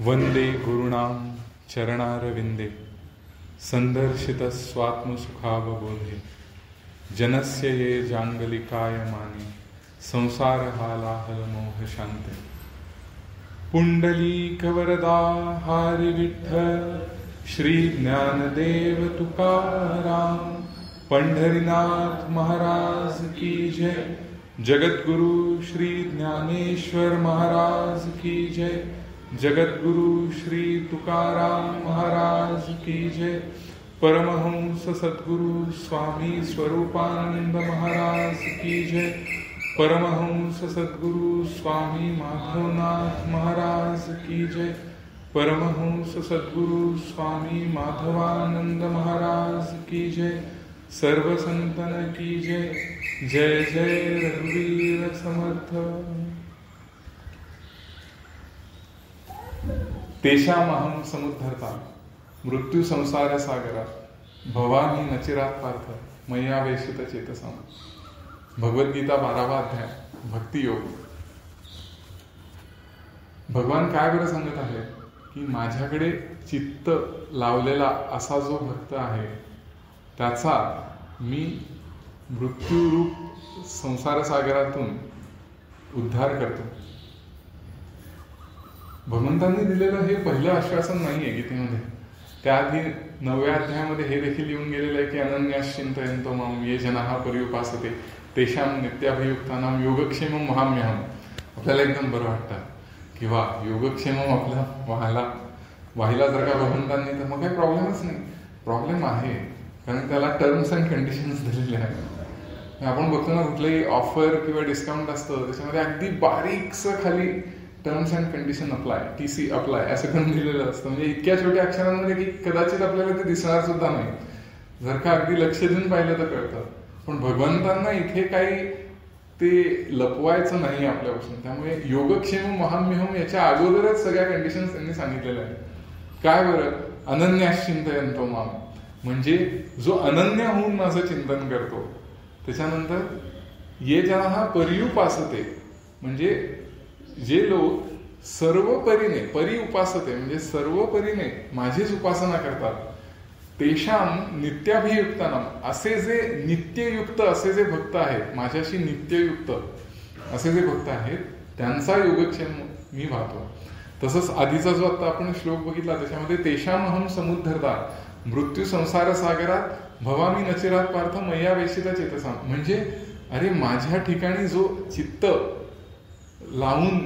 वंदे गुरुणां चरणारविंदे संदर्शितस्वात्मसुखावबोधे जनस्य ये जांगलिकायमाने संसारहालाहलमोहशान्ते। पुंडलीकवरदा हरि विठ्ठल श्री ज्ञानदेव तुकाराम, पंढरीनाथ महाराज की जय। जगद्गुरु श्री ज्ञानेश्वर महाराज की जय। जगद्गुरु श्री तुकाराम महाराज की जय। परमहंस सद्गुरु स्वामी स्वरूपानंद महाराज की जय। परमहंस सद्गुरु स्वामी माधवनाथ महाराज की जय। परमहंस सद्गुरु स्वामी माधवानंद महाराज की जय। सर्व संतन की जय। जय जय रघुवीर समर्थ। तेषामहं समुद्धरता मृत्यू संसार सागरा, भवानी नचिरात पार्थ मय्या वेशित चेतसाम। भगवद्गीता 12वा अध्याय भक्ती योग। भगवान काय बरं सांगत आहे की माझ्याकडे चित्त लावलेला असा जो भक्त आहे त्याचा मी मृत्यूरूप संसार सागरातून उद्धार करतो। भगवंतांनी दिलेलं हे पहिलं आश्वासन नाहीये गीतेमध्ये। त्याआधी 9व्या अध्यायामध्ये हे देखील येऊन गेलेलं आहे की अनन्यास चिंतयन्तो माम ये जनाः पर्युपासते तेषां नित्याभियुक्तानां योगक्षेमं वहाम्यहम्। आपल्याला एकदम बरं वाटतं किंवा योगक्षेमम आपलं व्हायला जर का भगवंतांनी तर मग काही प्रॉब्लेमच नाही। प्रॉब्लेम आहे कारण त्याला टर्म्स अँड कंडिशन्स दिलेले आहेत। आपण बघतो ना कुठलंही ऑफर किंवा डिस्काउंट असतं त्याच्यामध्ये अगदी बारीकसं खाली terms and condition apply, TC apply असं करून दिलेलं असतं। म्हणजे इतक्या छोट्या अक्षरांमध्ये की कदाचित आपल्याला ते दिसणार सुद्धा नाही, जर का अगदी लक्ष देऊन पाहिलं तर कळतं। पण भगवंतांना इथे काही ते लपवायचं नाही आपल्यापासून। त्यामुळे योगक्षेम महाम्यहम याच्या अगोदरच सगळ्या कंडिशन्स त्यांनी सांगितलेल्या आहेत। काय बरं? अनन्यास चिंतयन्तो माम, म्हणजे जो अनन्य होऊन माझं चिंतन करतो। त्याच्यानंतर ये जनाः पर्युपासते, म्हणजे जे लोक सर्व परीने, परी उपासते म्हणजे सर्व परीने माझीच उपासना करतात, तेषां नित्याभियुक्तानां, असे जे नित्ययुक्त असे जे भक्त आहेत, माझ्याशी नित्ययुक्त असे जे भक्त आहेत त्यांचा योगक्षेम मी पाहतो। तसंच आधीचा जो आता आपण श्लोक बघितला त्याच्यामध्ये तेषामहं समुद्धरता मृत्यू संसार सागरात भवामी नचिरात पार्थ मय्या वेशित चेतसाम, म्हणजे अरे माझ्या ठिकाणी जो चित्त लावून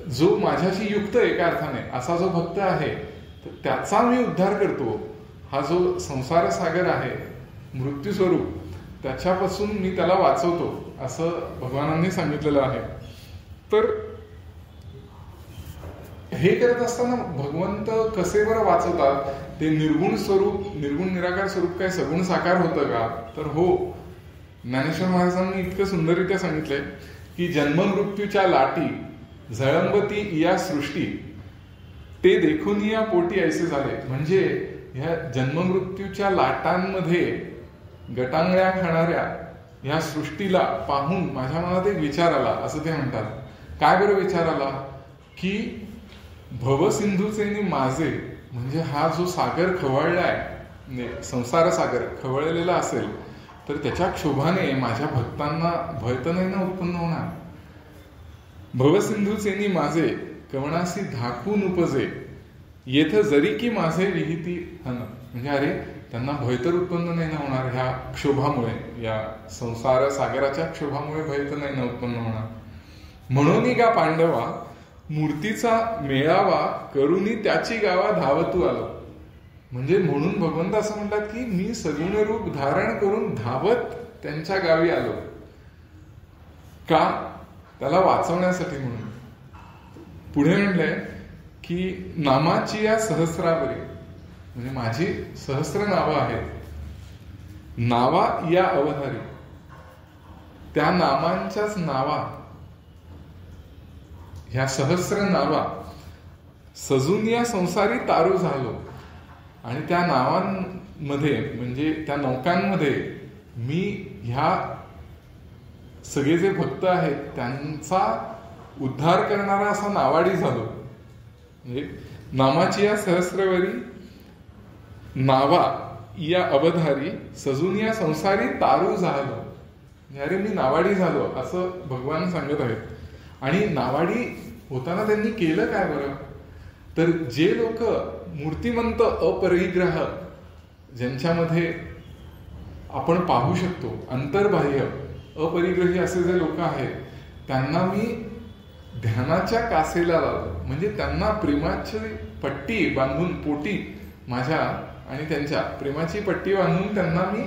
जो माझ्याशी युक्त एका अर्थाने असा जो भक्त आहे त्याचा मी उद्धार करतो। हा जो संसार सागर आहे मृत्यू स्वरूप त्याच्यापासून मी त्याला वाचवतो असं भगवानांनी सांगितलेलं आहे। तर हे करत असताना भगवंत कसे बरं वाचवतात? ते निर्गुण स्वरूप, निर्गुण निराकार स्वरूप काय सगुण साकार होतं का? तर हो, ज्ञानेश्वर महाराजांनी इतकं सुंदररित्या सांगितलंय की जन्म मृत्यूच्या लाटी झळंबती या सृष्टी ते देखून या पोटी ऐसे झाले। म्हणजे ह्या जन्ममृत्यूच्या लाटांमध्ये गटांगळ्या खाणाऱ्या ह्या सृष्टीला पाहून माझ्या मनात एक विचार आला, असं ते म्हणतात। काय बरं विचार आला? की भवसिंधूचे माझे, म्हणजे हा जो सागर खवळलाय, संसार सागर खवळलेला असेल तर त्याच्या क्षोभाने माझ्या भक्तांना भय तर नाही ना उत्पन्न होणार। भवसिंधूचे माझे कवणासी धाकून उपजे येथ जरी की माझे विहिती हन, म्हणजे अरे त्यांना भय तर उत्पन्न नाही ना होणार ह्या क्षोभामुळे, या संसार सागराच्या क्षोभामुळे भय तर नाही ना उत्पन्न होणार। म्हणून का पांडवा मूर्तीचा मेळावा करूनी त्याची गावा धावतू आलो, म्हणजे म्हणून भगवंत असं म्हणतात की मी सगुण रूप धारण करून धावत त्यांच्या गावी आलो। का? त्याला वाचवण्यासाठी म्हणून। पुढे म्हणलंय की नामाची या सहस्रावरी, म्हणजे माझी सहस्र नावं आहेत, नावा या अवधारी, त्या नामांच्याच नावा, ह्या सहस्र नावा सजून या संसारी तारू झालो। आणि त्या नावांमध्ये म्हणजे त्या नौकांमध्ये मी ह्या सगळे जे भक्त आहेत त्यांचा उद्धार करणारा असा नावाडी झालो. म्हणजे नामाची या सहस्रवरी नावा या अवधारी सजून या संसारी तारू झालो. अरे मी नावाडी झालो असं भगवान सांगत आहेत. आणि नावाडी होताना त्यांनी केलं काय बरं, तर जे लोक मूर्तिमंत अपरिग्रह ज्यांच्यामध्ये आपण पाहू शकतो, अंतर्बाह्य अपरिग्रही असे जे लोक आहेत, त्यांना मी ध्यानाच्या कासेला लावलं. म्हणजे त्यांना प्रेमाची पट्टी बांधून पोटी माझ्या आणि त्यांच्या प्रेमाची पट्टी बांधून त्यांना मी,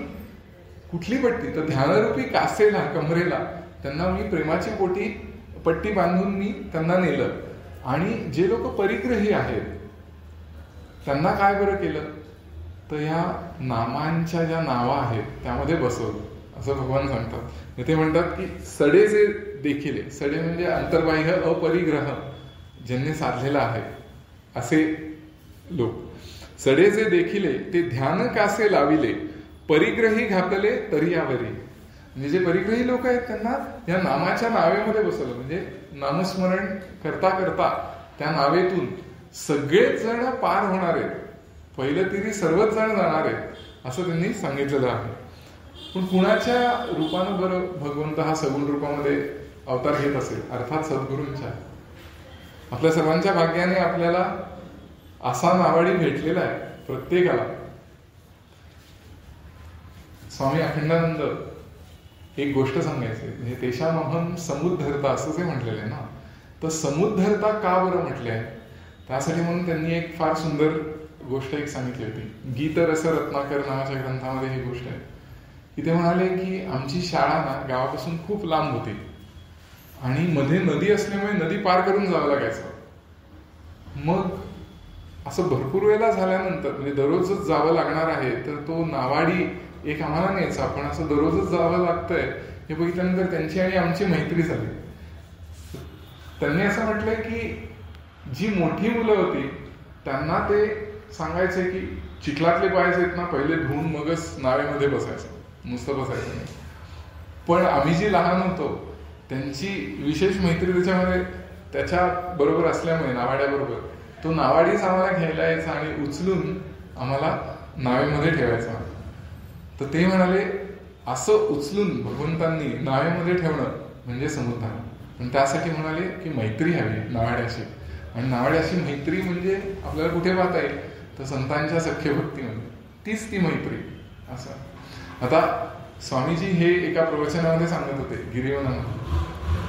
कुठली पट्टी तर ध्यानरूपी कासेला, कमरेला त्यांना मी प्रेमाची पट्टी बांधून मी त्यांना नेलं. आणि जे लोक परिग्रही आहेत त्यांना काय बरं केलं, तर या नामांच्या ज्या नावा आहेत त्यामध्ये बसवलं असं भगवान सांगतात. ते म्हणतात की सडे जे देखील, सडे म्हणजे अंतर्बाह्य अपरिग्रह ज्यांनी साधलेला आहे असे लोक, सडे जे देखिले ते ध्यान कासे लाविले, परिग्रही घातले तरी यावरी. म्हणजे जे परिग्रही लोक आहेत त्यांना या नामाच्या नावेमध्ये बसवलं. म्हणजे नामस्मरण करता करता त्या नावेतून सगळेच जण पार होणार आहेत, पहिलं तरी सर्वच जण जाणार आहेत असं त्यांनी सांगितलेलं आहे. पण कुणाच्या रूपानं बरं भगवंत हा सगुण रूपामध्ये अवतार घेत असेल, अर्थात सद्गुरूंच्या. आपल्या सर्वांच्या भाग्याने आपल्याला असा नावाडी भेटलेला आहे प्रत्येकाला. स्वामी अखंडानंद एक गोष्ट सांगायचे, म्हणजे तेषामहम समुद्धरता असं जे म्हटलेलं आहे ना, तर समुद्धरता का बरं म्हटले आहे, त्यासाठी म्हणून त्यांनी एक फार सुंदर गोष्ट एक सांगितली होती. गीत रस रत्नाकर नावाच्या ग्रंथामध्ये ही गोष्ट आहे की ते म्हणाले की आमची शाळा ना गावापासून खूप लांब होती आणि मध्ये नदी असल्यामुळे नदी पार करून जावं लागायचं. मग असं भरपूर वेळेला झाल्यानंतर, म्हणजे दररोजच जावं लागणार आहे, तर तो नावाडी एक आम्हाला न्यायचा, पण असं दररोजच जावं लागतंय हे बघितल्यानंतर त्यांची आणि आमची मैत्री झाली. त्यांनी असं म्हटलंय की जी मोठी मुलं होती त्यांना ते सांगायचे की चिखलातले पाय आहेत ना पहिले धुवून मगच नावेमध्ये बसायचं, नुसतं बसायचं नाही. पण आम्ही जी लहान होतो त्यांची विशेष मैत्री त्याच्यामध्ये त्याच्या बरोबर असल्यामुळे, नावाड्याबरोबर, तो नावाडीच आम्हाला घ्यायला यायचा आणि उचलून आम्हाला नावेमध्ये ठेवायचा. तर ते म्हणाले असं उचलून भगवंतांनी नावेमध्ये ठेवणं म्हणजे समुद्धार. पण त्यासाठी म्हणाले की मैत्री हवी नावाड्याशी. आणि नावाड्याशी मैत्री म्हणजे आपल्याला कुठे पाहता येईल, तर संतांच्या सख्य भक्तीमध्ये, तीच ती मैत्री असं. आता स्वामीजी हे एका प्रवचनामध्ये सांगत होते गिरीवनामध्ये,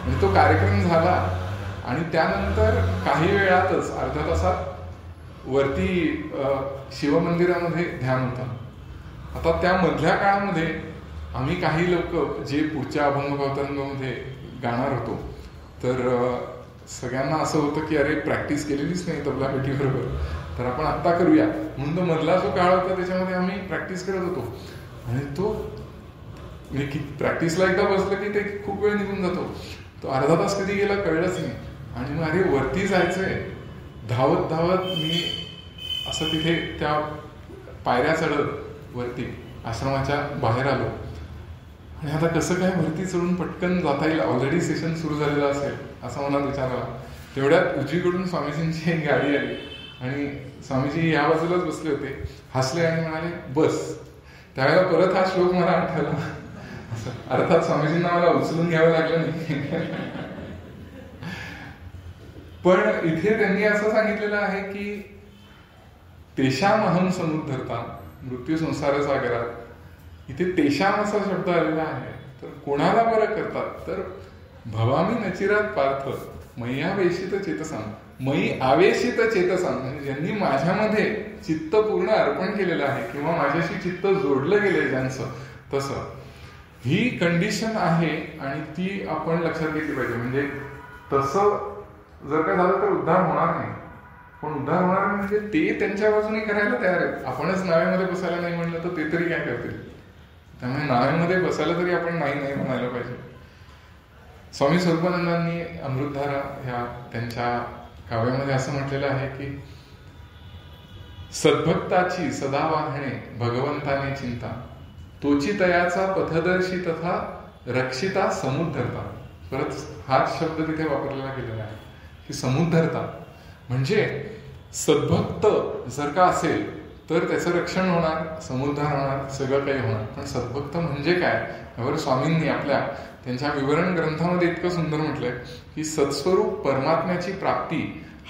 म्हणजे तो कार्यक्रम झाला आणि त्यानंतर काही वेळातच, अर्ध्या तासात वरती शिवमंदिरामध्ये ध्यान होतं. आता त्या मधल्या काळामध्ये आम्ही काही लोक जे पुढच्या अभंगभावतांमध्ये गाणार होतो, तर सगळ्यांना असं होतं की अरे प्रॅक्टिस केलेलीच नाही तबला पेटीबरोबर, तर आपण आत्ता करूया. म्हणून तो मधला जो काळ होता त्याच्यामध्ये आम्ही प्रॅक्टिस करत होतो. आणि तो म्हणजे प्रॅक्टिसला एकदा बसलं की ते खूप वेळ निघून जातो, तो अर्धा तास कधी गेला कळलंच नाही. आणि मग अरे वरती जायचंय, धावत धावत मी असं तिथे त्या पायऱ्या चढत वरती आश्रमाच्या बाहेर आलो. आणि आता कसं काय वरती चढून पटकन जाता येईल, ऑलरेडी सेशन सुरू झालेलं असेल असा मनात विचार आला. तेवढ्यात उजवीकडून स्वामीजींची एक गाडी आली आणि स्वामीजी या बाजूलाच बसले होते, हसले आणि म्हणाले बस. त्यावेळेला परत हा श्लोक मला आठवला. अर्थात स्वामीजींना मला उचलून घ्यावं लागलं नाही. पण इथे त्यांनी असं सांगितलेलं आहे की तेषाम अहम समुद्धरता, मृत्यू संसार सागरात. इथे तेषाम असा शब्द आलेला आहे. तर कोणाला बरं करतात, तर भवामी नचिरात पार्थ मय्यावेशित चेतसां, मयी आवेशित चेतसां, म्हणजे ज्यांनी माझ्यामध्ये चित्त पूर्ण अर्पण केलेलं आहे किंवा माझ्याशी चित्त जोडलं गेलंय ज्यांचं, तसं ही कंडिशन आहे आणि ती आपण लक्षात घेतली पाहिजे. म्हणजे तसं जर काय झालं तर उद्धार होणार नाही. पण उद्धार होणार म्हणजे ते त्यांच्या बाजूने करायला तयार आहेत. आपणच नावेमध्ये बसायला नाही म्हणलं तर ते तरी काय करतील. त्यामुळे नावेमध्ये बसायला तरी आपण नाही म्हणायला पाहिजे. स्वामी स्वरूपानंदांनी अमृतधारा ह्या त्यांच्या काव्यामध्ये असं म्हटलेलं आहे की सद्भक्ताची सदा वाहणे भगवंताने चिंता, तोची तयाचा पथदर्शी तथा रक्षिता समुद्धरता. परत हाच शब्द तिथे वापरलेला गेलेला आहे की समुद्धरता. म्हणजे सद्भक्त जर का असेल तर त्याचं रक्षण होणार, समुद्धार होणार, सगळं काही होणार. पण सद्भक्त म्हणजे काय यावर स्वामींनी आपल्या त्यांच्या विवरण ग्रंथामध्ये इतकं सुंदर म्हटलंय की सत्स्वरूप परमात्म्याची प्राप्ती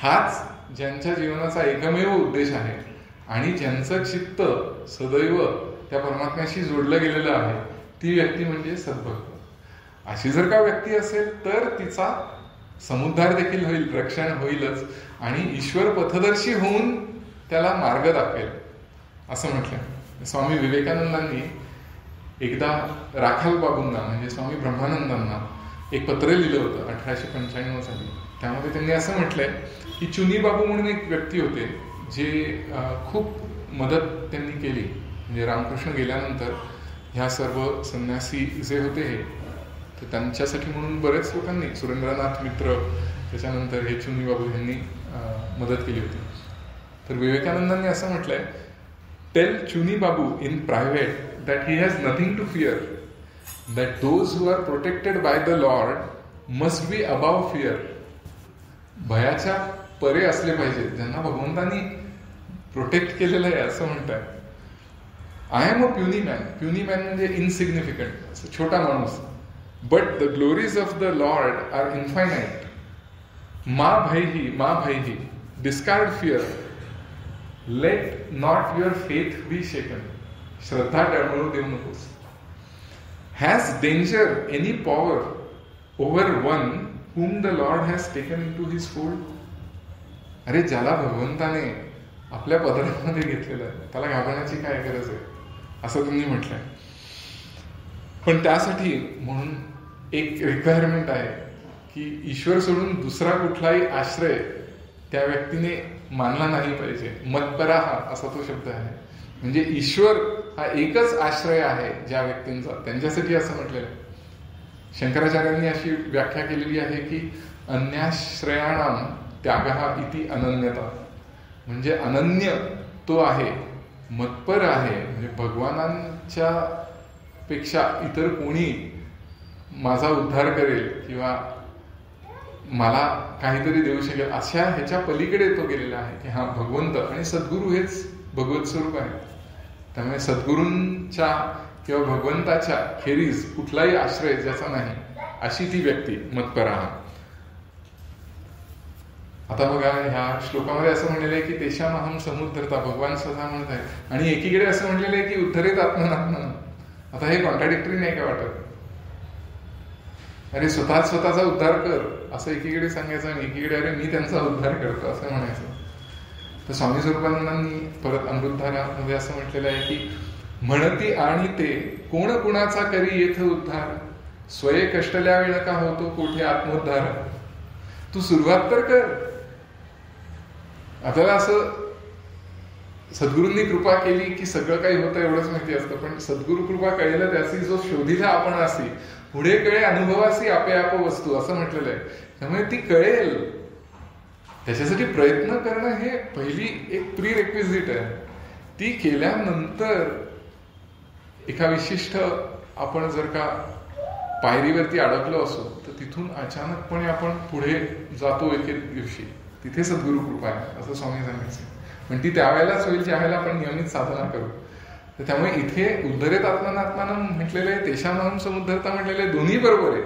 हाच ज्यांच्या जीवनाचा एकमेव उद्देश आहे आणि ज्यांचं चित्त सदैव त्या परमात्म्याशी जोडलं गेलेलं आहे, ती व्यक्ती म्हणजे सद्भक्त. अशी जर का व्यक्ती असेल तर तिचा समुद्धार देखील होईल, रक्षण होईलच, आणि ईश्वर पथदर्शी होऊन त्याला मार्ग दाखवेल असं म्हटलंय. स्वामी विवेकानंदांनी एकदा राखाल बाबूंना म्हणजे स्वामी ब्रह्मानंदांना एक पत्र लिहिलं होतं 1895 साली. त्यामध्ये त्यांनी असं म्हटलंय की चुनी बाबू म्हणून एक व्यक्ती होते जे खूप मदत त्यांनी केली. म्हणजे रामकृष्ण गेल्यानंतर ह्या सर्व संन्यासी जे होते हे, तर त्यांच्यासाठी म्हणून बरेच लोकांनी, सुरेंद्रनाथ मित्र, त्याच्यानंतर हे चुनी बाबू यांनी मदत केली होती. तर विवेकानंदांनी असं म्हटलंय, tell Chuni Babu in private that he has nothing to fear, that those who are protected by the Lord must be above fear. भयाच्या परे असले पाहिजे, ज्यांना भगवंतांनी प्रोटेक्ट केलेलं आहे असं म्हणतात. I am a puny man. Puny man म्हणजे इनसिग्निफिकंट, असं छोटा माणूस. But the glories of the Lord are infinite. मा भयही discard fear. Let not your faith be shaken. श्रद्धा टळमळू देऊ नकोस. Has danger any power over one whom the Lord has taken into his fold? अरे ज्याला भगवंताने आपल्या पदरामध्ये घेतलेलं आहे त्याला घाबरण्याची काय गरज आहे असं तुम्ही म्हटलंय. पण त्यासाठी म्हणून एक रिक्वायरमेंट आहे की ईश्वर सोडून दुसरा कुठलाही आश्रय त्या व्यक्तीने मानला नाही पाहिजे. मत्पराहा असा तो शब्द आहे. म्हणजे ईश्वर हा एकच आश्रय आहे ज्या व्यक्तींचा, त्यांच्यासाठी असं म्हटलेलं आहे. शंकराचार्यांनी अशी व्याख्या केलेली आहे की अन्याश्रयाणाम त्यागः इति अनन्यता. म्हणजे अनन्य तो आहे, मत्पर आहे, म्हणजे भगवानांच्या पेक्षा इतर कोणी माझा उद्धार करेल किंवा मला काहीतरी देऊ शकेल अशा ह्याच्या पलीकडे तो गेलेला आहे की हा भगवंत आणि सद्गुरू हेच भगवत स्वरूप आहे. त्यामुळे सद्गुरूंच्या किंवा भगवंताच्या खेरीज कुठलाही आश्रय ज्याचा नाही, अशी ती व्यक्ती मत्परा. आता बघा ह्या श्लोकामध्ये असं म्हणलेलं आहे की तेषाम अहम समुद्धरता, भगवान स्वतः म्हणत आहे, आणि एकीकडे असं म्हणलेलं आहे की उद्धरेत आत्मनात्मन. आता हे कॉन्ट्राडिक्टरी नाही का वाटत? अरे स्वतःचा उद्धार कर असं एकीकडे सांगायचं आणि एकीकडे अरे मी त्यांचा उद्धार करतो असं म्हणायचं. तर स्वामी स्वरूपानंदांनी परत अमृतधारामध्ये असं म्हटलेलं आहे की म्हणती आणि ते कोण कुणाचा करी येथ उद्धार, स्वये कष्टल्या वेळ का होतो कोठे आत्मोद्धार. तू सुरुवात तर कर. आपल्याला असं सद्गुरूंनी कृपा केली की सगळं काही होतं एवढंच माहिती असतं, पण सद्गुरु कृपा कळलं त्याची जो शोधिला आपण असी पुढे कळे अनुभवासी आपे आप वस्तू असं म्हटलेलं आहे. त्यामुळे ती कळेल त्याच्यासाठी प्रयत्न करणं हे पहिली एक प्री रेक्विजिट आहे. ती केल्यानंतर एका विशिष्ट आपण जर का पायरीवरती अडकलो असो तर तिथून अचानकपणे आपण पुढे जातो एक एक दिवशी. तिथे सद्गुरु कृपा आहे असं स्वामी सांगायचं. पण ती त्यावेळेलाच होईल ज्यावेळेला आपण नियमित साधना करू. तर त्यामुळे इथे उद्धरेत आत्मनात्मानं म्हटलेलं आहे, तेषामहम समुद्धरता म्हटलेलं आहे, दोन्ही बरोबर आहे.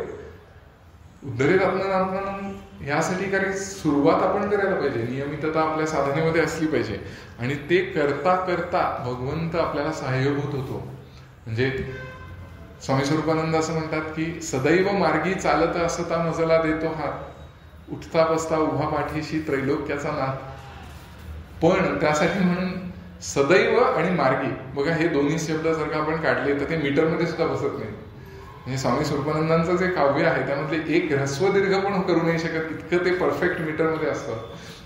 उद्धरेत आत्मनात्मानं यासाठी काही सुरुवात आपण करायला पाहिजे, नियमितता आपल्या साधनेमध्ये असली पाहिजे, आणि ते करता करता भगवंत आपल्याला सहाय्यभूत होतो. म्हणजे स्वामी स्वरूपानंद असं म्हणतात की सदैव मार्गी चालत असता मजला देतो हात, उठता बसता उभा पाठीशी त्रैलोक्याचा नाथ. पण त्यासाठी म्हणून सदैव आणि मार्गी, बघा हे दोन्ही शब्द जर का आपण काढले तर ते मीटरमध्ये सुद्धा बसत नाही. म्हणजे स्वामी स्वरूपानंदांचं जे काव्य आहे त्यामधले एक ह्रस्व दीर्घ पण करू नाही शकत, इतकं ते परफेक्ट मीटरमध्ये असतं.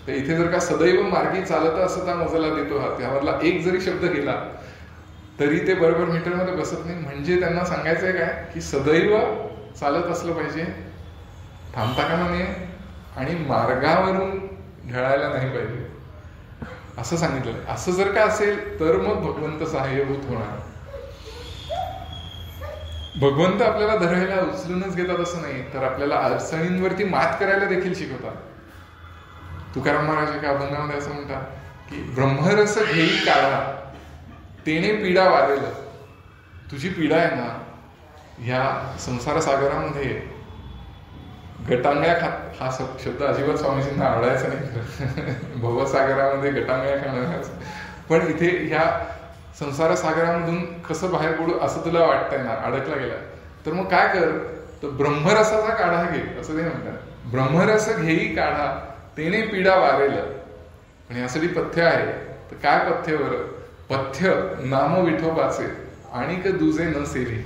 तर इथे जर का सदैव मार्गी चालत असता मजला देतो हात, त्यामधला एक जरी शब्द गेला तरी ते बरोबर मीटरमध्ये बसत नाही. म्हणजे त्यांना सांगायचंय काय की सदैव चालत असलं पाहिजे, थांबता कामा नये, आणि मार्गावरून ढळायला नाही पाहिजे असं सांगितलं. असं जर का असेल तर मग भगवंत सहाय्यभूत होणार. भगवंत आपल्याला धरायला उचलूनच घेतात असं नाही, तर आपल्याला अडचणींवरती मात करायला देखील शिकवतात. तुकाराम महाराज एका अभंगामध्ये असं म्हणतात की ब्रह्मरस घेई काढा तेने पीडा वारेल. तुझी पीडा आहे ना, ह्या संसार सागरामध्ये गटांगळ्या हा शब्द अजिबात स्वामीजींना आवडायचा नाही. भवसागरामध्ये गटांगळ्या खाण्याचा, पण इथे ह्या संसार सागरामधून कसं बाहेर पडू असं तुला वाटतंय ना, अडकला गेला, तर मग काय कर, तर ब्रह्मरसाचा काढा घे असं ते म्हणतात. ब्रह्मरस घेई काढा तेने पीडा वारेल. आणि यासाठी पथ्य आहे. तर काय पथ्य बरं? पथ्य नाम विठोबाचे आणि दुजे न सेवे.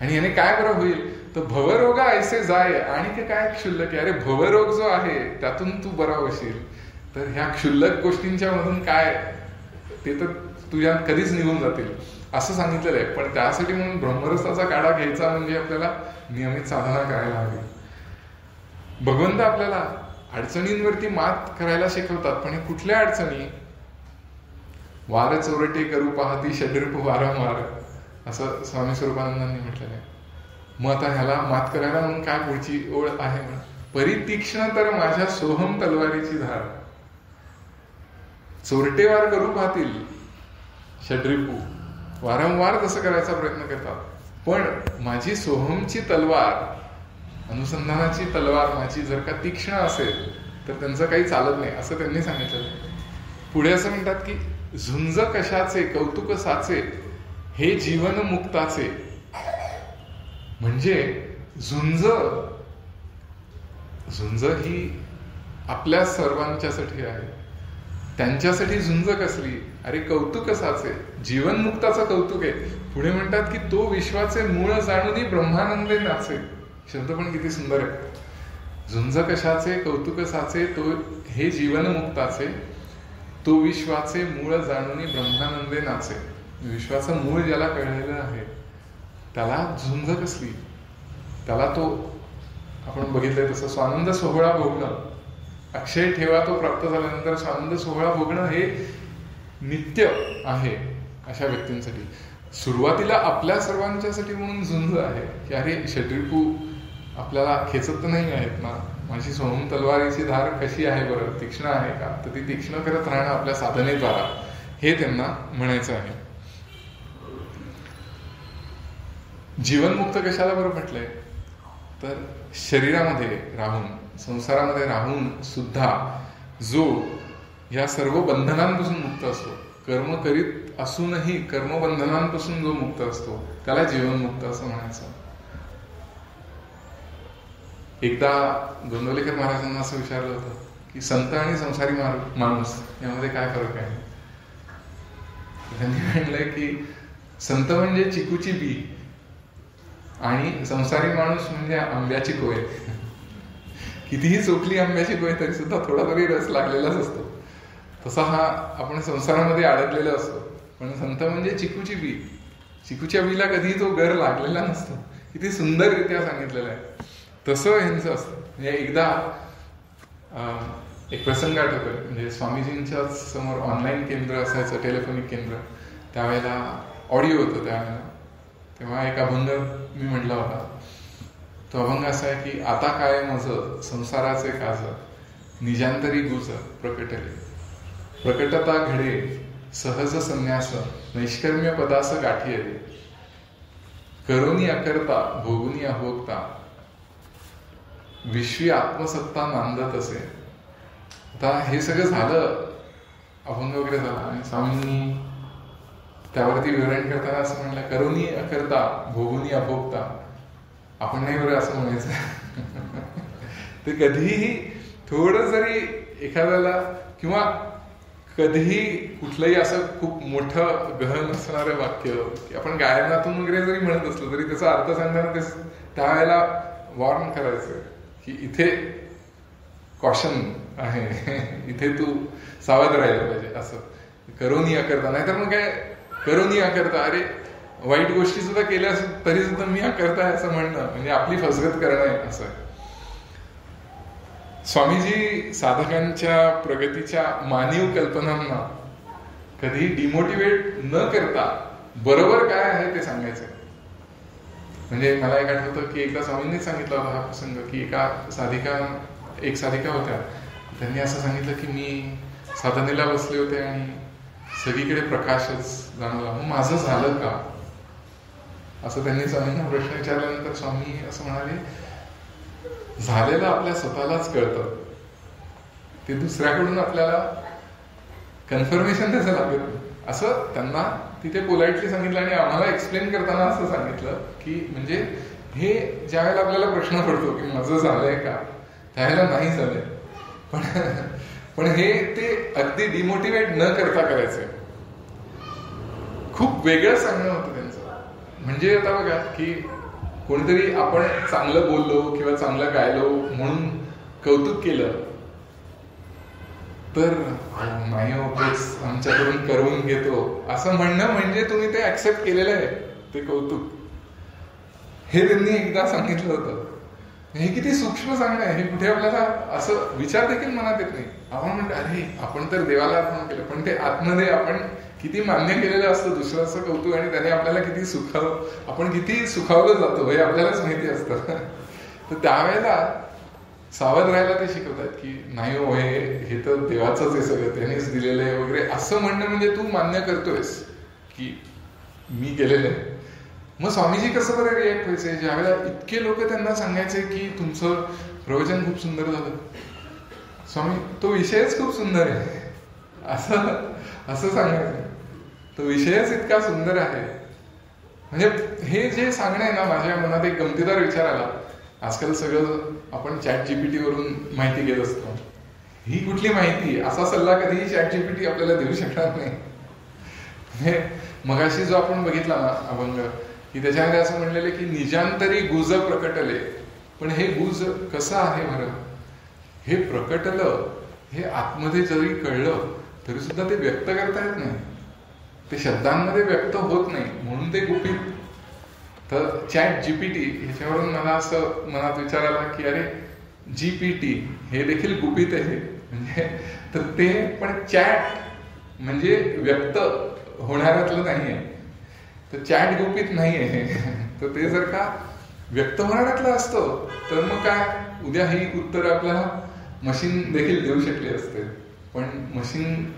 आणि याने काय बरं होईल, तर भवरोग ऐसे जाय आणि काय क्षुल्लक आहे. अरे भवरोग जो आहे त्यातून तू बरा होशील. तर ह्या क्षुल्लक गोष्टींच्या मधून काय, ते तर तुझ्या कधीच निघून जातील असं सांगितलेलं आहे. पण त्यासाठी म्हणून ब्रह्मरसाचा काढा घ्यायचा म्हणजे आपल्याला नियमित साधना करायला हवी. भगवंत आपल्याला अडचणींवरती मात करायला शिकवतात. पण कुठल्या अडचणी? वार चोरटे करू पाहती षड्रिप वारंवार, असं स्वामी स्वरूपानंदांनी म्हटलेलं आहे. मग आता ह्याला मात करायला म्हणून काय पुढची ओळ आहे? परितीक्ष्ण तर माझ्या सोहम तलवारीची धार. चोरटे वार करू पाहतील षड्रिपू, वारंवार तसं करायचा प्रयत्न करतात, पण माझी सोहमची तलवार, अनुसंधानाची तलवार माझी जर का तीक्ष्ण असेल तर त्यांचं काही चालत नाही असं त्यांनी सांगितलं. पुढे असं म्हणतात की झुंज कशाचे कौतुक साचे हे जीवन मुक्ताचे. म्हणजे झुंज ही आपल्या सर्वांच्यासाठी आहे. त्यांच्यासाठी झुंज कसली? अरे कौतुक साचे, जीवनमुक्ताचं कौतुक आहे. पुढे म्हणतात की तो विश्वाचे मूळ जाणूनी ब्रह्मानंदे नाचे. शब्द पण किती सुंदर आहे. झुंज कशाचे कौतुक साचे तो हे जीवनमुक्ताचे, तो विश्वाचे मूळ जाणूनी ब्रह्मानंदे नाचे. विश्वाचं मूळ ज्याला कळलेलं आहे त्याला झुंज कसली? त्याला तो आपण बघितलंय तसं स्वानंद सोहळा भोगणं, अक्षय ठेवा तो प्राप्त झाल्यानंतर स्वानंद सोहळा भोगणं हे नित्य आहे अशा व्यक्तींसाठी. सुरुवातीला आपल्या सर्वांच्यासाठी म्हणून झुंज आहे की अरे षड्रिपू आपल्याला खेचत नाही आहेत ना, माझी सोहम तलवारीची धार कशी आहे बरं, तीक्ष्ण आहे का? तर ती तीक्ष्ण करत राहणं आपल्या साधनेद्वारा, हे त्यांना म्हणायचं आहे. जीवनमुक्त कशाला बरं म्हटलंय? तर शरीरामध्ये राहून, संसारामध्ये राहून सुद्धा जो या सर्व बंधनांपासून मुक्त असतो, कर्म करीत असूनही कर्मबंधनांपासून जो मुक्त असतो त्याला जीवनमुक्त असं म्हणायचं. एकदा गोंदवलेकर महाराजांना असं विचारलं होतं की संत आणि संसारी माणूस यामध्ये काय फरक आहे? त्यांनी म्हणलंय की संत म्हणजे चिकूची बी आणि संसारी माणूस म्हणजे आंब्याची कोय. कितीही चोखली आंब्याची कोय तरी सुद्धा थोडा तरी रस लागलेलाच असतो. तसा हा आपण संसारामध्ये अडकलेला असतो. पण संत म्हणजे चिकूची बी, चिकूच्या बीला कधीही तो गर लागलेला नसतो. किती सुंदररित्या सांगितलेलं आहे. तसं ह्यांचं असतं. म्हणजे एकदा एक प्रसंग आठवतोय. म्हणजे स्वामीजींच्या समोर ऑनलाईन केंद्र असायचं, टेलिफोनिक केंद्र. त्यावेळेला ऑडिओ होतं त्यावेळेला. तेव्हा एक अभंग मी म्हटला होता. तो अभंग असा आहे की आता काय माझं संसाराचे काज निजांतरी गुज प्रकटले, प्रकटता घडे सहज संन्यास नैष्कर्म्य पदास गाठी आले, करोनी अकर्ता भोगुनी अभोगता विश्वी आत्मसत्ता नांदत असे. आता हे सगळं झालं, अभंग वगैरे झाला आणि स्वामींनी त्यावरती विवरण करताना असं म्हणलं, करोनी अकर्ता भोगुनी अभोगता. आपण नाही बरं असं म्हणायचं. ते कधीही थोडं जरी एखाद्याला किंवा कधीही कुठलंही असं खूप मोठं गहन असणारं वाक्य की आपण गायनातून वगैरे जरी म्हणत असलो तरी त्याचा अर्थ सांगताना ते त्यावेळेला वॉर्न करायचं की इथे कॉशन आहे, इथे तू सावध राहिलं पाहिजे. असं करोनी अकर्ता. नाहीतर मग काय करोनी अकर्ता, अरे वाईट गोष्टी सुद्धा केल्या तरी सुद्धा मी अकर्ता आहे असं म्हणणं म्हणजे आपली फसगत करणं आहे असं आहे. स्वामीजी साधकांच्या प्रगतीच्या मानव कल्पनांना कधी डिमोटिवेट न करता बरोबर काय आहे ते सांगायचं. म्हणजे मला एक आठवतं की एकदा स्वामींनीच सांगितला होता हा प्रसंग की एक साधिका होत्या, त्यांनी असं सांगितलं की मी साधनेला बसले होते आणि सगळीकडे प्रकाशच जाणवला, मग माझं झालं का, असं त्यांनी स्वामींना प्रश्न विचारल्यानंतर स्वामी असं म्हणाले, झालेलं आपल्या स्वतःलाच कळतं, ते दुसऱ्याकडून आपल्याला कन्फर्मेशन त्याचं लागत नाही. असं त्यांना तिथे पोलाइटली सांगितलं आणि आम्हाला एक्सप्लेन करताना असं सांगितलं की म्हणजे हे ज्या वेळेला आपल्याला प्रश्न पडतो की माझं झालंय का, त्यावेळेला नाही झालंय, पण हे ते अगदी डिमोटिवेट न करता करायचंय. खूप वेगळं सांगणं होतं त्यांचं. म्हणजे आता बघा की कोणीतरी आपण चांगलं बोललो किंवा चांगलं गायलो म्हणून कौतुक केलं तर नाही होतेच आमच्याकडून करून घेतो असं म्हणणं म्हणजे तुम्ही ते ऍक्सेप्ट केलेलं आहे ते कौतुक. हे त्यांनी एकदा सांगितलं होतं. हे किती सूक्ष्म सांगणं आहे, हे कुठे आपल्याला असं विचार देखील मनात येत नाही. आपण म्हणतो अरे आपण तर देवाला अर्पण केलं, पण ते आतमध्ये आपण किती मान्य केलेलं असतं दुसऱ्याचं कौतुक आणि त्याने आपल्याला किती आपण किती सुखावलं जातो हे आपल्यालाच माहिती असतं. तर त्यावेळेला सावध राहायला ते शिकवतात की नाही हो, हे तर देवाचंच आहे सगळं, त्यानेच दिलेलं आहे वगैरे असं म्हणणं म्हणजे तू मान्य करतोयस की मी केलेलं आहे. मग स्वामीजी कसं बरं रिॲक्ट व्हायचे ज्यावेळेला इतके लोक त्यांना सांगायचे की तुमचं प्रवचन खूप सुंदर झालं, स्वामी तो विषयच खूप सुंदर आहे असं सांगायचं, तो विषयच इतका सुंदर आहे. म्हणजे हे जे सांगणं आहे ना, माझ्या मनात एक गमतीदार विचार आला. आजकाल सगळं आपण ChatGPT वरून माहिती घेत असतो. ही कुठली माहिती, असा सल्ला कधीही ChatGPT आपल्याला देऊ शकणार नाही. मगाशी जो आपण बघितला ना अभंग, की त्याच्यामध्ये असं म्हणलेलं की निजांतरी गुज प्रकटले. पण हे गुज कसं आहे बरं, हे प्रकटलं, हे आतमध्ये जरी कळलं तरी सुद्धा ते व्यक्त करता येत नाही, ते शब्दांमध्ये व्यक्त होत नाही, म्हणून ते गुपित. तर ChatGPT ह्याच्यावरून मला असं मनात विचार आला की अरे GPT हे देखील गुपित आहे. म्हणजे तर ते पण चॅट म्हणजे व्यक्त होणाऱ्यातलं नाही आहे, तर चॅट गुपित नाही आहे. तर ते जर का व्यक्त होणाऱ्यातलं असतं तर मग काय, उद्या ही उत्तर आपल्याला मशीन देखील देऊ शकली असते. पण मशीन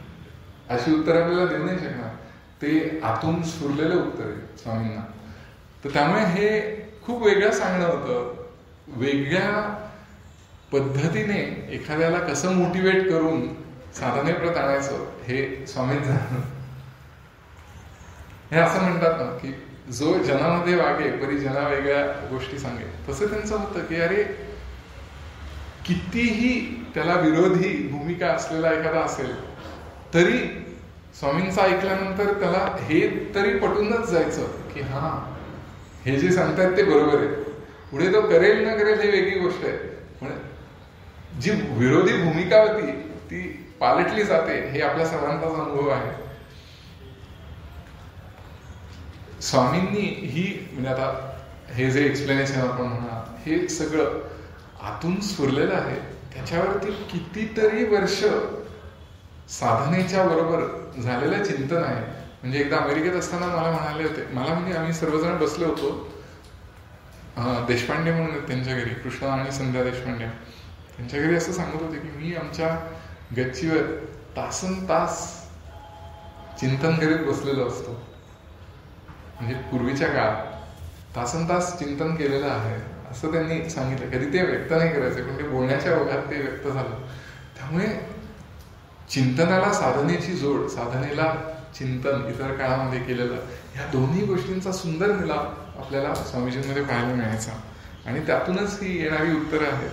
अशी उत्तर आपल्याला देऊ नाही शकणार, ते आतून सुरलेलं उत्तर आहे स्वामींना. तर त्यामुळे हे खूप वेगळं सांगणं होतं. वेगळ्या पद्धतीने एखाद्याला कसं मोटिवेट करून साधनेप्रत आणायचं हे स्वामींचं. हे असं म्हणतात ना की जो जनामध्ये वागे परी जना वेगळ्या गोष्टी सांगे, तसं त्यांचं होतं की अरे कितीही त्याला विरोधी भूमिका असलेला एखादा असेल तरी स्वामींचं ऐकल्यानंतर त्याला हे तरी पटूनच जायचं की हा हे जे सांगतात ते बरोबर आहे. पुढे तो करेल न करेल ही वेगळी गोष्ट आहे, पण जी विरोधी भूमिका होती ती पालटली जाते हे आपल्या सर्वांचाच अनुभव आहे. स्वामींनी ही म्हणजे आता हे जे एक्सप्लेनेशन आपण म्हणा हे सगळं आतून सुरलेलं आहे, त्याच्यावरती कितीतरी वर्ष साधनेच्या बरोबर झालेलं चिंतन आहे. म्हणजे एकदा अमेरिकेत असताना मला म्हणाले होते, मला म्हणजे आम्ही सर्वजण बसलो होतो, देशपांडे म्हणून त्यांच्या घरी, कृष्णा आणि संध्या देशपांडे, त्यांच्या घरी असं सांगत होते की मी आमच्या गच्चीवर तासन तास चिंतन करीत बसलेलो असतो. म्हणजे पूर्वीच्या काळात तासन तास चिंतन केलेलं आहे असं त्यांनी सांगितलं. कधी ते व्यक्त नाही करायचे, पण ते बोलण्याच्या ओघात ते व्यक्त झालं. त्यामुळे चिंतनाला साधनेची जोड, साधनेला चिंतन इतर काळामध्ये केलेलं, ह्या दोन्ही गोष्टींचा सुंदर मिलाप आपल्याला स्वामीजींमध्ये पाहायला मिळायचा आणि त्यातूनच ही येणारी उत्तरं आहेत.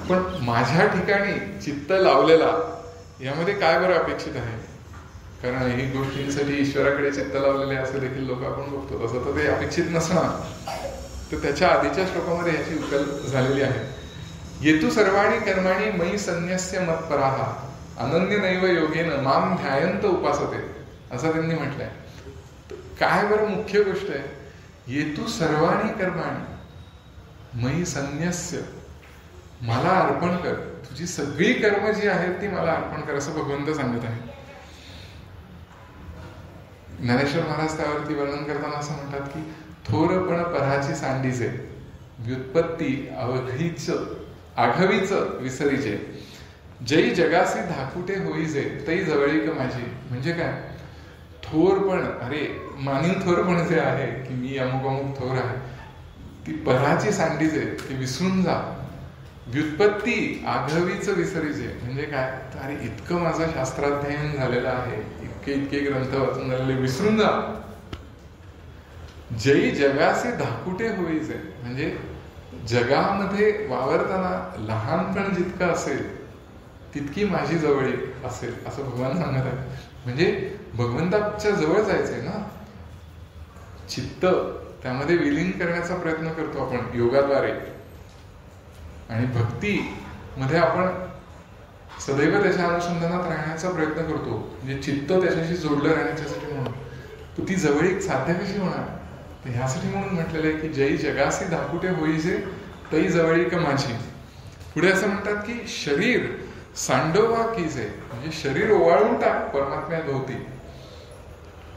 पण माझ्या ठिकाणी चित्त लावलेला यामध्ये काय बरं अपेक्षित आहे, कारण ही गोष्टींसाठी ईश्वराकडे चित्त लावलेले असे देखील लोक आपण बघतो. तसं तर ते अपेक्षित नसणार, तर त्याच्या आधीच्या श्लोकामध्ये याची उकल झालेली आहे. येतू सर्वाणी कर्माणी मयी संन्यस्य मत्पराहा अनन्य नैव योगेन माम ध्यायंत उपासते, असं त्यांनी म्हटलंय. काय बरं मुख्य गोष्ट आहे, येतू सर्वाणी कर्माणी मयी संन्यस्य, मला अर्पण कर, तुझी सगळी कर्म जी आहेत ती मला अर्पण कर, असं भगवंत सांगत आहे. ज्ञानेश्वर महाराज त्यावरती वर्णन करताना असं म्हणतात की थोरपण पराची सांडीचे, व्युत्पत्ती आघवीच विसरीचे, जई जगासी धाकुटे होईजे तई जवळीक माझी. म्हणजे काय? थोरपण, अरे मानीन थोरपण जे आहे की मी अमुक अमुक थोर आहे, ती पराची सांडीचे ते विसरून जा. व्युत्पत्ती आघवीच विसरीचे म्हणजे काय? अरे इतकं माझं शास्त्राध्ययन झालेलं आहे, इतके ग्रंथ वाचून झालेले, विसरून जा. जई जगाचे धाकुटे होईचे म्हणजे जगामध्ये वावरताना लहानपण जितकं असेल तितकी माझी जवळीक असेल असं भगवान सांगत आहे. म्हणजे भगवंताच्या जवळ जायचंय ना, चित्त त्यामध्ये विलीन करण्याचा प्रयत्न करतो आपण योगाद्वारे, आणि भक्ती मध्ये आपण सदैव त्याच्या अनुसंधानात राहण्याचा प्रयत्न करतो, म्हणजे चित्त त्याच्याशी जोडलं राहण्याच्यासाठी. म्हणून तर ती जवळीक साध्य कशी होणार? तर ह्यासाठी म्हणून म्हटलेलं आहे की जई जगासी धाकुटे होईजे तई जवळीक माझी. पुढे असं म्हणतात की शरीर सांडोवा कीजे म्हणजे शरीर ओवाळून टाक परमात्म्या भोवती.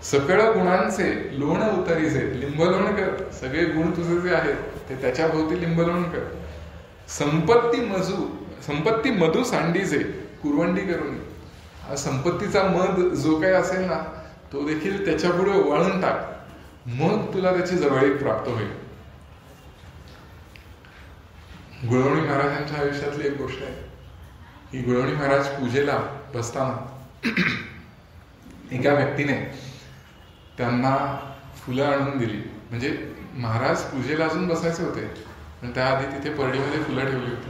सकळ गुणांचे लोण उतरीजे, लिंबलोण कर, सगळे गुण तुझे जे आहेत ते त्याच्या भोवती लिंबलोण कर. संपत्ती मधू सांडीजे, कुरवंडी करून. हा संपत्तीचा मध जो काही असेल ना तो देखील त्याच्या पुढे ओवाळून टाक, मग तुला त्याची जवळीक प्राप्त होईल. गुळवणी महाराजांच्या आयुष्यातली एक गोष्ट आहे की गुळवणी महाराज पूजेला बसताना एका व्यक्तीने त्यांना फुलं आणून दिली. म्हणजे महाराज पूजेला अजून बसायचे होते पण त्याआधी तिथे परडीमध्ये फुलं ठेवली होती.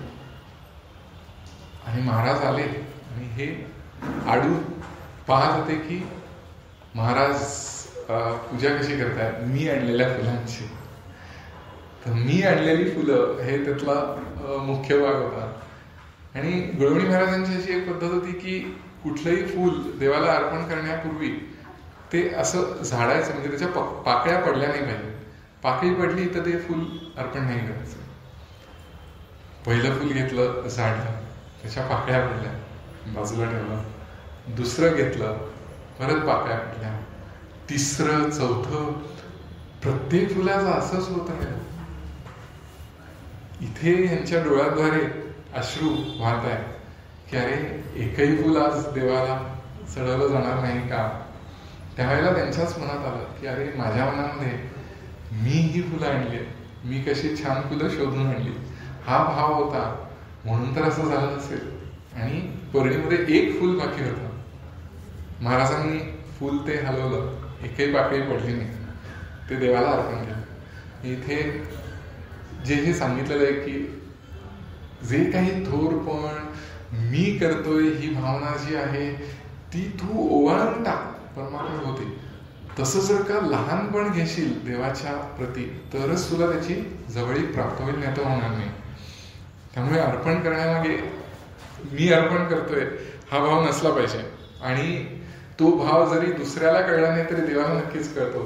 आणि महाराज आले आणि हे आडू पाहत होते की महाराज पूजा कशी करतायत मी आणलेल्या फुलांची. तर मी आणलेली फुलं हे त्यातला मुख्य भाग होता. आणि गुळवणी महाराजांची अशी एक पद्धत होती की कुठलंही फूल देवाला अर्पण करण्यापूर्वी ते असं झाडायचं, म्हणजे त्याच्या पाकळ्या पडल्या नाही पाहिजे. पाकळी पडली तर ते फूल अर्पण नाही करायचं. पहिलं फूल घेतलं, झाडलं, त्याच्या पाकळ्या पडल्या, बाजूला ठेवलं. दुसरं घेतलं, परत पाकळ्या पडल्या. तिसरं, चौथं, प्रत्येक फुलाचं असंच होत राहिलं. इथे यांच्या डोळ्याद्वारे अश्रू वाहत आहे की अरे एकही फुल आज देवाला चढवलं जाणार नाही का. त्यावेळेला त्यांच्याच मनात आलं की अरे माझ्या मनामध्ये मी ही फुलं आणली, मी कशी छान फुलं शोधून आणली, हा भाव होता म्हणून तर असं झालं नसेल. आणि परडीमध्ये एक फुल बाकी होतं. महाराजांनी फुल ते हलवलं, एकही पाकळी पडली नाही, ते देवाला अर्पण केलं. इथे जे हे सांगितलेलं आहे की जे काही थोरपण मी करतोय ही भावना जी आहे ती तू ओवाळून टाक परमात्मा होती. तसं जर का लहानपण घेशील देवाच्या प्रती तरच तुला त्याची जवळीक प्राप्त होईल, नाही तर होणार नाही. त्यामुळे अर्पण करण्यामागे मी अर्पण करतोय हा भाव नसला पाहिजे. आणि तो भाव जरी दुसऱ्याला कळला नाही तरी देवाला नक्कीच कळतो.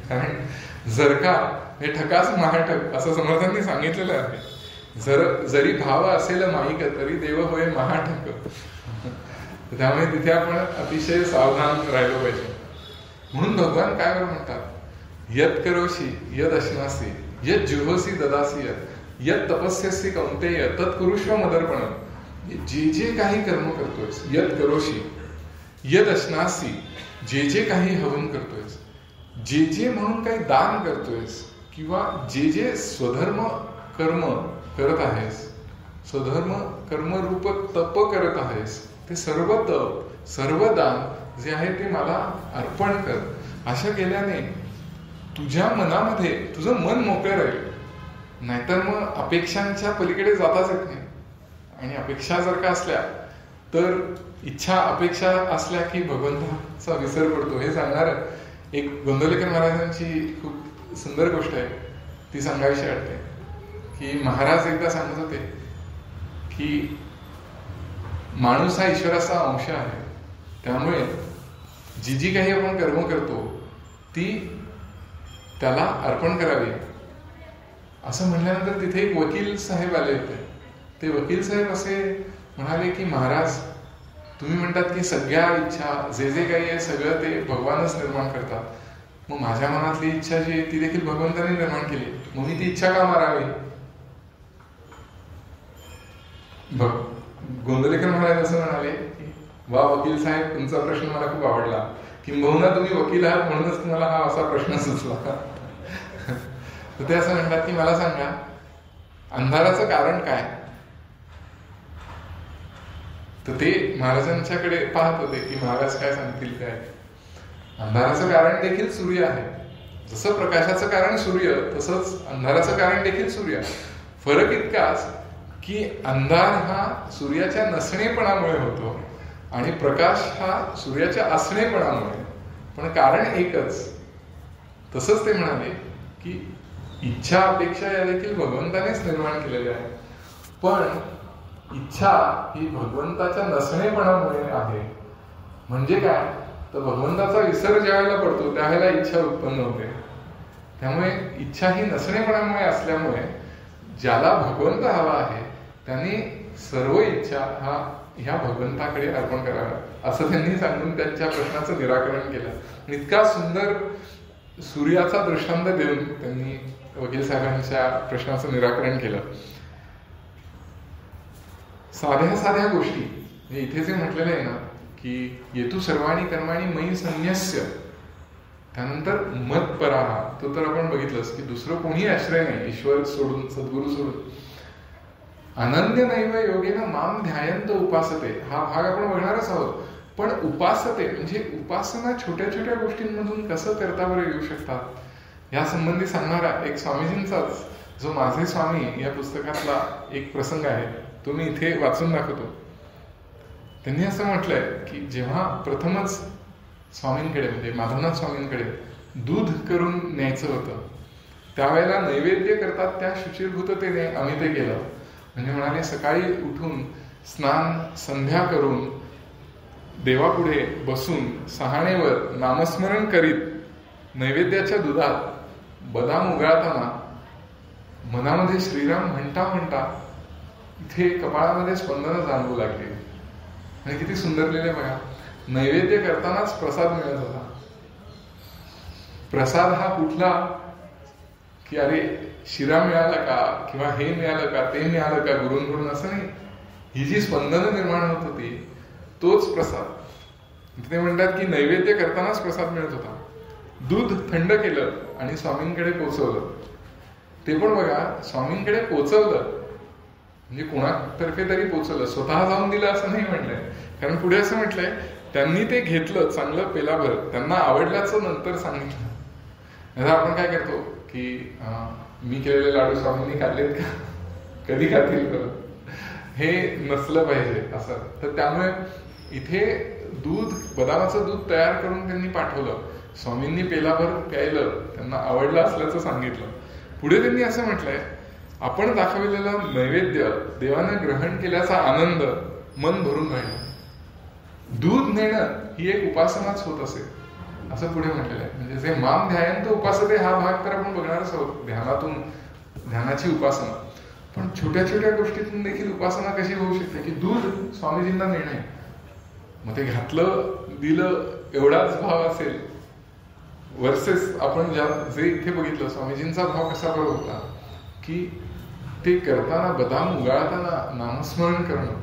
कारण जर का हे ठकास महाठक असं समर्थांनी सांगितलेलं आहे. जरी भाव असेल माईक तरी देव होय महाठक. त्यामुळे तिथे आपण अतिशय सावधान राहिलो पाहिजे. म्हणून भगवान काय बरं म्हणतात, यत करोशी यद अश्नासी यद जुहोसी ददासी यत तपस्यसी कौंतेय तत्कुरुष्व मदर्पण. जे जे काही कर्म करतोयस, यत करोशी यद अश्नासी, जे जे काही हवन करतोयस, जे जे म्हणून काही दान करतोयस, किंवा जे जे स्वधर्म कर्म करत आहेस, स्वधर्म कर्मरूप तप करत आहेस, ते सर्व तप सर्व दान जे आहे ते मला अर्पण कर. अशा केल्याने तुझ्या मनामध्ये तुझं मन मोकळं राहील. नाहीतर मग अपेक्षांच्या पलीकडे जाताच येत नाही. आणि अपेक्षा जर का असल्या तर इच्छा अपेक्षा असल्या की भगवंताचा विसर पडतो. हे सांगणार एक गोंदवलेकर महाराजांची खूप सुंदर गोष्ट आहे, ती सांगावीशी वाटते. की महाराज एकदा सांगत होते की माणूस हा ईश्वराचा अंश आहे, त्यामुळे जी जी काही आपण कर्म करतो ती त्याला अर्पण करावी. असं म्हणल्यानंतर तिथे एक वकील साहेब आले होते. ते वकील साहेब असे म्हणाले की महाराज तुम्ही म्हणतात की सगळ्या इच्छा जे जे काही आहे सगळं ते भगवानच निर्माण करतात. मग माझ्या मनातली इच्छा जी आहे ती देखील भगवंताने निर्माण केली, मग मी ती इच्छा का मारावी? गोंदवलेकर महाराज असं म्हणाले की वा वकील साहेब, तुमचा प्रश्न मला खूप आवडला. किंबहुना तुम्ही वकील आहात म्हणूनच तुम्हाला हा असा प्रश्न सुचला. तर ते असं म्हणतात की मला सांगा, अंधाराचं कारण काय? तर ते महाराजांच्याकडे पाहत होते की महाराज काय सांगतील काय. अंधाराचं कारण देखील सूर्य आहे. जसं प्रकाशाचं कारण सूर्य, तसंच अंधाराचं कारण देखील सूर्य. फरक इतकाच की अंधार हा सूर्याच्या नसणेपणामुळे होतो आणि प्रकाश हा सूर्याच्या असणेपणामुळे, पण कारण एकच. तसंच ते म्हणाले की इच्छा अपेक्षा या देखील भगवंतानेच निर्माण केलेल्या आहे, पण इच्छा ही भगवंताच्या नसणेपणामुळे आहे. म्हणजे काय, तर भगवंताचा विसर ज्यावेळेला पडतो त्यावेळेला इच्छा उत्पन्न होते. त्यामुळे इच्छा ही नसणेपणामुळे असल्यामुळे ज्याला भगवंत हवा आहे त्यांनी सर्व इच्छा ह्या भगवंताकडे अर्पण कराव्या, असं त्यांनी सांगून त्यांच्या प्रश्नाचं निराकरण केलं. इतका सुंदर सूर्याचा दृष्टांत देऊन त्यांनी वकील साहेबांच्या प्रश्नाचं निराकरण केलं. साध्या साध्या गोष्टी, इथे जे म्हटलेलं आहे ना की येतू सर्वाणी कर्माणी मयी संन्यस्य, त्यानंतर मत पराहा, तो तर आपण बघितलंच की दुसरं कोणी आश्रय नाही ईश्वर सोडून, सद्गुरू सोडून. अनन्य नैव योगेन माम ध्यायंत उपासते, हा भाग आपण बघणारच आहोत. पण उपासते म्हणजे उपासना छोट्या छोट्या गोष्टींमधून कसं करता बरं येऊ शकतात या संबंधी सांगणारा एक स्वामीजींचाच जो माझे स्वामी या पुस्तकातला एक प्रसंग आहे, तो मी इथे वाचून दाखवतो. त्यांनी असं म्हटलंय की जेव्हा प्रथमच स्वामींकडे म्हणजे माधवनाथ स्वामींकडे दूध करून न्यायचं होतं, त्यावेळेला नैवेद्य करतात त्या शुचिर्भूततेने आम्ही ते केलं. म्हणजे म्हणाले सकाळी उठून स्नान संध्या करून देवापुढे बसून सहाणेवर नामस्मरण करीत नैवेद्याच्या दुधात बदाम उगाळताना मनामध्ये श्रीराम म्हणता म्हणता इथे कपाळामध्ये स्पंदनं जाणवू लागली. आणि किती सुंदर लिहिले बघा. नैवेद्य करतानाच प्रसाद मिळत होता. प्रसाद हा कुठला की अरे शिरा मिळाला का किंवा हे मिळालं का ते मिळालं का गुरूंकडून, असं नाही. ही जी स्पंदनं निर्माण होत होती तोच प्रसाद. ते म्हणतात की नैवेद्य करतानाच प्रसाद मिळत होता. दूध थंड केलं आणि स्वामींकडे पोचवलं. ते पण बघा, स्वामींकडे पोचवलं म्हणजे कोणातर्फे तरी पोचवलं, स्वतः जाऊन दिलं असं नाही म्हटलंय. कारण पुढे असं म्हटलंय त्यांनी ते घेतलं चांगलं पेलाभर, त्यांना आवडल्याचं नंतर सांगितलं. आपण काय करतो की मी केलेले लाडू स्वामींनी खाल्लेत का, कधी खातील का, हे नसलं पाहिजे असं. तर त्यामुळे इथे दूध, बदामाचं दूध तयार करून त्यांनी पाठवलं. स्वामींनी पेलाभर प्यायलं, त्यांना आवडलं असल्याचं सांगितलं. पुढे त्यांनी असं म्हटलंय आपण दाखवलेला नैवेद्य देवाने ग्रहण केल्याचा आनंद मन भरून राहिला. दूध नेणं ही एक उपासनाच होत असेल असं पुढे म्हटलेलं आहे. म्हणजे जे माम ध्यायंत उपासते हा भाग तर आपण बघणारच आहोत, ध्यानातून ध्यानाची उपासना. पण छोट्या छोट्या गोष्टीतून देखील उपासना कशी होऊ शकते की दूध स्वामीजींना नेणे, मग ते घातलं दिलं एवढाच भाव असेल वर्सेस आपण जे इथे बघितलं स्वामीजींचा भाव कसा बरोबर होता की ते करताना बदाम उगाळताना नामस्मरण करणं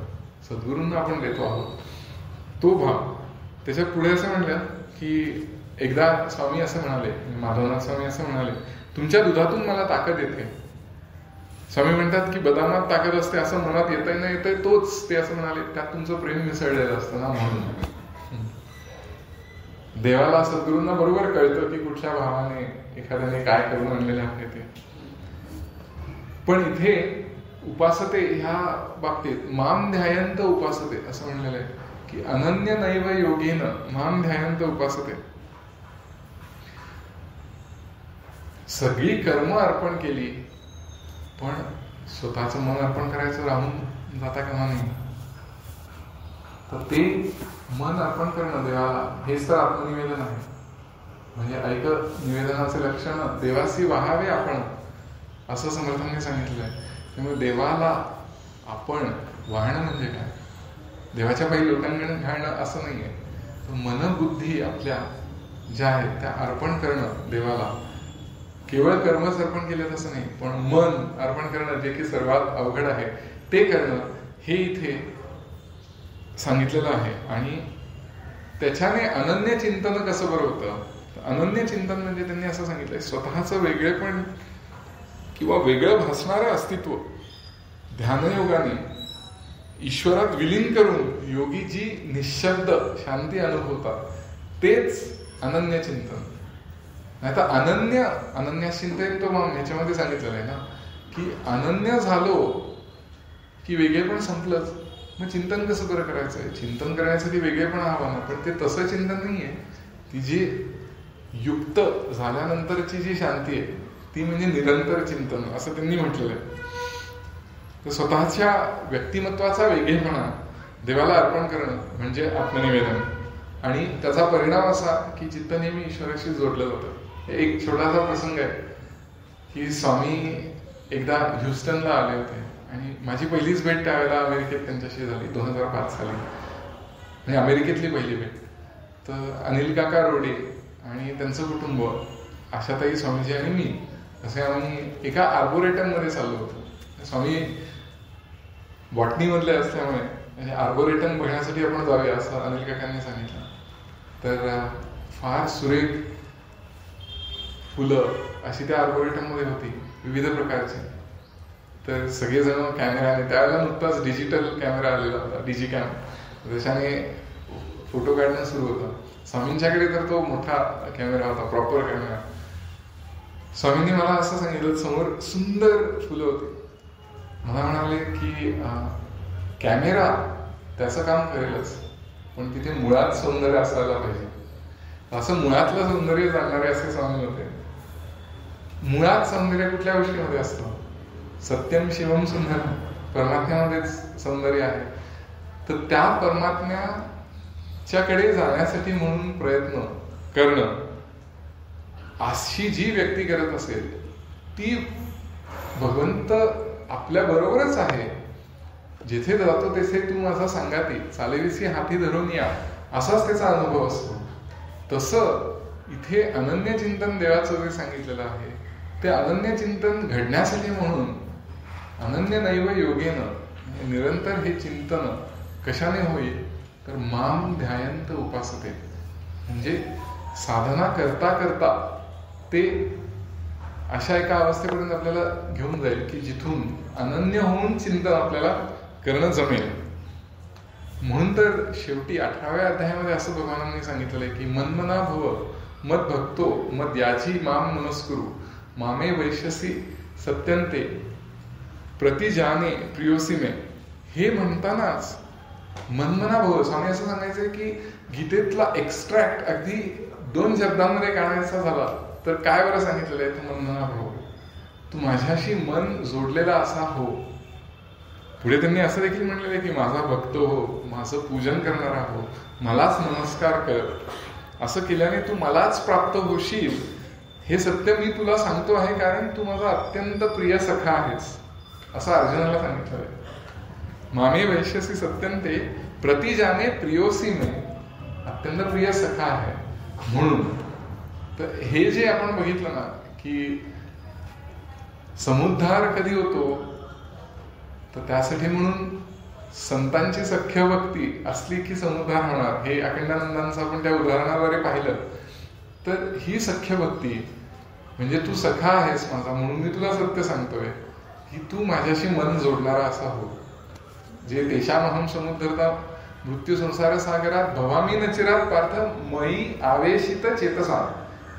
सद्गुरूंना आपण देतो आहोत तो भाव. त्याच्या पुढे असं म्हणलं की एकदा स्वामी असं म्हणाले, माधवनाथ स्वामी असं म्हणाले तुमच्या दुधातून मला ताकद येते. स्वामी म्हणतात की बदामात ताकद असते असं मनात येतंय ना येतंय तोच ते असं म्हणाले त्यात तुमचं प्रेम मिसळलेलं असतं ना, म्हणून देवाला सद्गुरूंना बरोबर कळतं की कुठल्या भावाने एखाद्याने काय करून आणलेले आहे ते. पण इथे उपासते ह्या बाबतीत माम ध्यायंत उपासते असं म्हणलेलं आहे की अनन्य नैव योगेन माम ध्यायंत उपासते. सगळी कर्म अर्पण केली पण स्वतःचं मन अर्पण करायचं राहून जाता कामा नाही. तर ते मन अर्पण करणं देवाला हेच तर आत्मनिवेदन आहे. म्हणजे ऐक निवेदनाचे लक्षण देवासी वाहावे आपण असं समर्थांनी सांगितलेलं आहे. त्यामुळे देवाला आपण वाहणं म्हणजे काय देवाच्या पायी लोटांगण घालणं असं नाहीये. मनबुद्धी आपल्या ज्या आहेत त्या अर्पण करणं देवाला. केवळ कर्मच अर्पण केलं तसं नाही, पण मन अर्पण करणं जे की सर्वात अवघड आहे ते करणं हे इथे सांगितलेलं आहे. आणि त्याच्याने अनन्य चिंतन कसं बरं होतं. अनन्य चिंतन म्हणजे त्यांनी असं सांगितलंय, स्वतःचं वेगळेपण किंवा वेगळं भासणारं अस्तित्व ध्यानयोगाने ईश्वरात विलीन करून योगी जी निशब्द शांती अनुभवतात तेच अनन्य चिंतन. नाही तर अनन्य चिंतन तो मग ह्याच्यामध्ये सांगितलेलं आहे ना की अनन्य झालो की वेगळेपण संपलंच, मग चिंतन कसं बरं करायचंय. चिंतन करण्यासाठी वेगळेपण हवं ना, पण ते तसं चिंतन नाहीये. ती जी युक्त झाल्यानंतरची जी शांती आहे ती म्हणजे निरंतर चिंतन असं त्यांनी म्हटलेलं आहे. तर स्वतःच्या व्यक्तिमत्वाचा वेगळेपणा देवाला अर्पण करणं म्हणजे आत्मनिवेदन. आणि त्याचा परिणाम असा की चित्त नेहमी ईश्वराशी जोडलं जातं. एक छोटासा प्रसंग आहे की स्वामी एकदा ह्युस्टनला आले होते आणि माझी पहिलीच भेट त्यावेळेला अमेरिकेत त्यांच्याशी झाली 2005 साली. म्हणजे अमेरिकेतली पहिली भेट. तर अनिल काका रोडे आणि त्यांचं कुटुंब, आशाताई स्वामीजी आणि मी असे आम्ही एका आर्बोरेटम मध्ये चाललो होतो. स्वामी बॉटनी मधले असल्यामुळे म्हणजे आर्बोरेटम बघण्यासाठी आपण जाऊया असं अनिल काकांनी सांगितलं. तर फार सुरेख फुलं अशी त्या आर्बोरेटम मध्ये होती विविध प्रकारची. तर सगळेजण कॅमेराने, त्यावेळेला नुकताच डिजिटल कॅमेरा आलेला होता, डिजिकॅम, त्याच्याने फोटो काढणं सुरू होतं. स्वामींच्याकडे तर तो मोठा कॅमेरा होता, प्रॉपर कॅमेरा. स्वामींनी मला असं सांगितलं, समोर सुंदर फुलं होती. मला म्हणाले की कॅमेरा त्याचं काम करेलच, पण तिथे मुळात सौंदर्य असायला पाहिजे. असं मुळातलं सौंदर्य जाणणारे असे स्वामी होते. मुळात सौंदर्य कुठल्या गोष्टीमध्ये असतं? सत्यम शिवम सुंदरम, परमात्म्यामध्येच सौंदर्य आहे. तर त्या परमात्म्याच्याकडे जाण्यासाठी म्हणून प्रयत्न करणं अशी जी व्यक्ती करत असेल ती भगवंत आपल्या बरोबरच आहे. जिथे जातो तेथे तू माझा सांगाती, चालेविसी हाती धरून या, असाच त्याचा अनुभव असतो. तसं इथे अनन्य चिंतन देवाचं जे सांगितलेलं आहे ते अनन्य चिंतन घडण्यासाठी म्हणून अनन्य नैव योगेनं निरंतर हे चिंतन कशाने होईल तर माम ध्यायंत उपासते. म्हणजे साधना करता करता ते अशा एका अवस्थेपर्यंत आपल्याला घेऊन जाईल की जिथून अनन्य होऊन चिंतन आपल्याला करणं जमेल. म्हणून तर शेवटी 18व्या अध्यायामध्ये असं भगवानांनी सांगितलेलं आहे की मन्मना भव मद भक्तो मद याची माम नमस्कुरु मामे वैश्यसी सत्यंते प्रतिजाने प्रियोसी मे. हे म्हणतानाच मन्मना भव, स्वामी असं सांगायचंय की गीतेतला एक्स्ट्रॅक्ट अगदी 2 शब्दांमध्ये काढायचा झाला तर काय बरं सांगितलेलं आहे? तू मन्मना भव, तू माझ्याशी मन जोडलेला असा हो. पुढे त्यांनी असं देखील म्हणलेलं आहे की माझा भक्त हो, माझं पूजन करणारा हो, मलाच नमस्कार कर. असं केल्याने तू मलाच प्राप्त होशील हे सत्य मी तुला सांगतो आहे, कारण तू माझा अत्यंत प्रिय सखा आहेस, असं अर्जुनाला सांगितलं आहे. मामे वैश्यसी सत्यंते प्रतिजाने प्रियोसी मे, अत्यंत प्रिय सखा आहे म्हणून. तर हे जे आपण बघितलं ना की समुद्धार कधी होतो तर त्यासाठी म्हणून संतांची सख्य भक्ती असली की समुद्धार होणार. हे अखंडानंदांचं आपण त्या उदाहरणाद्वारे पाहिलं. तर ही सख्य भक्ती म्हणजे तू सखा आहेस माझा म्हणून मी तुला सत्य सांगतोय की तू माझ्याशी मन जोडणारा असा हो. जे देशामहम समुद्रता मृत्यू संसार सागरात भवामी नचिरात पार्थ मयी आवेशित चेतसा,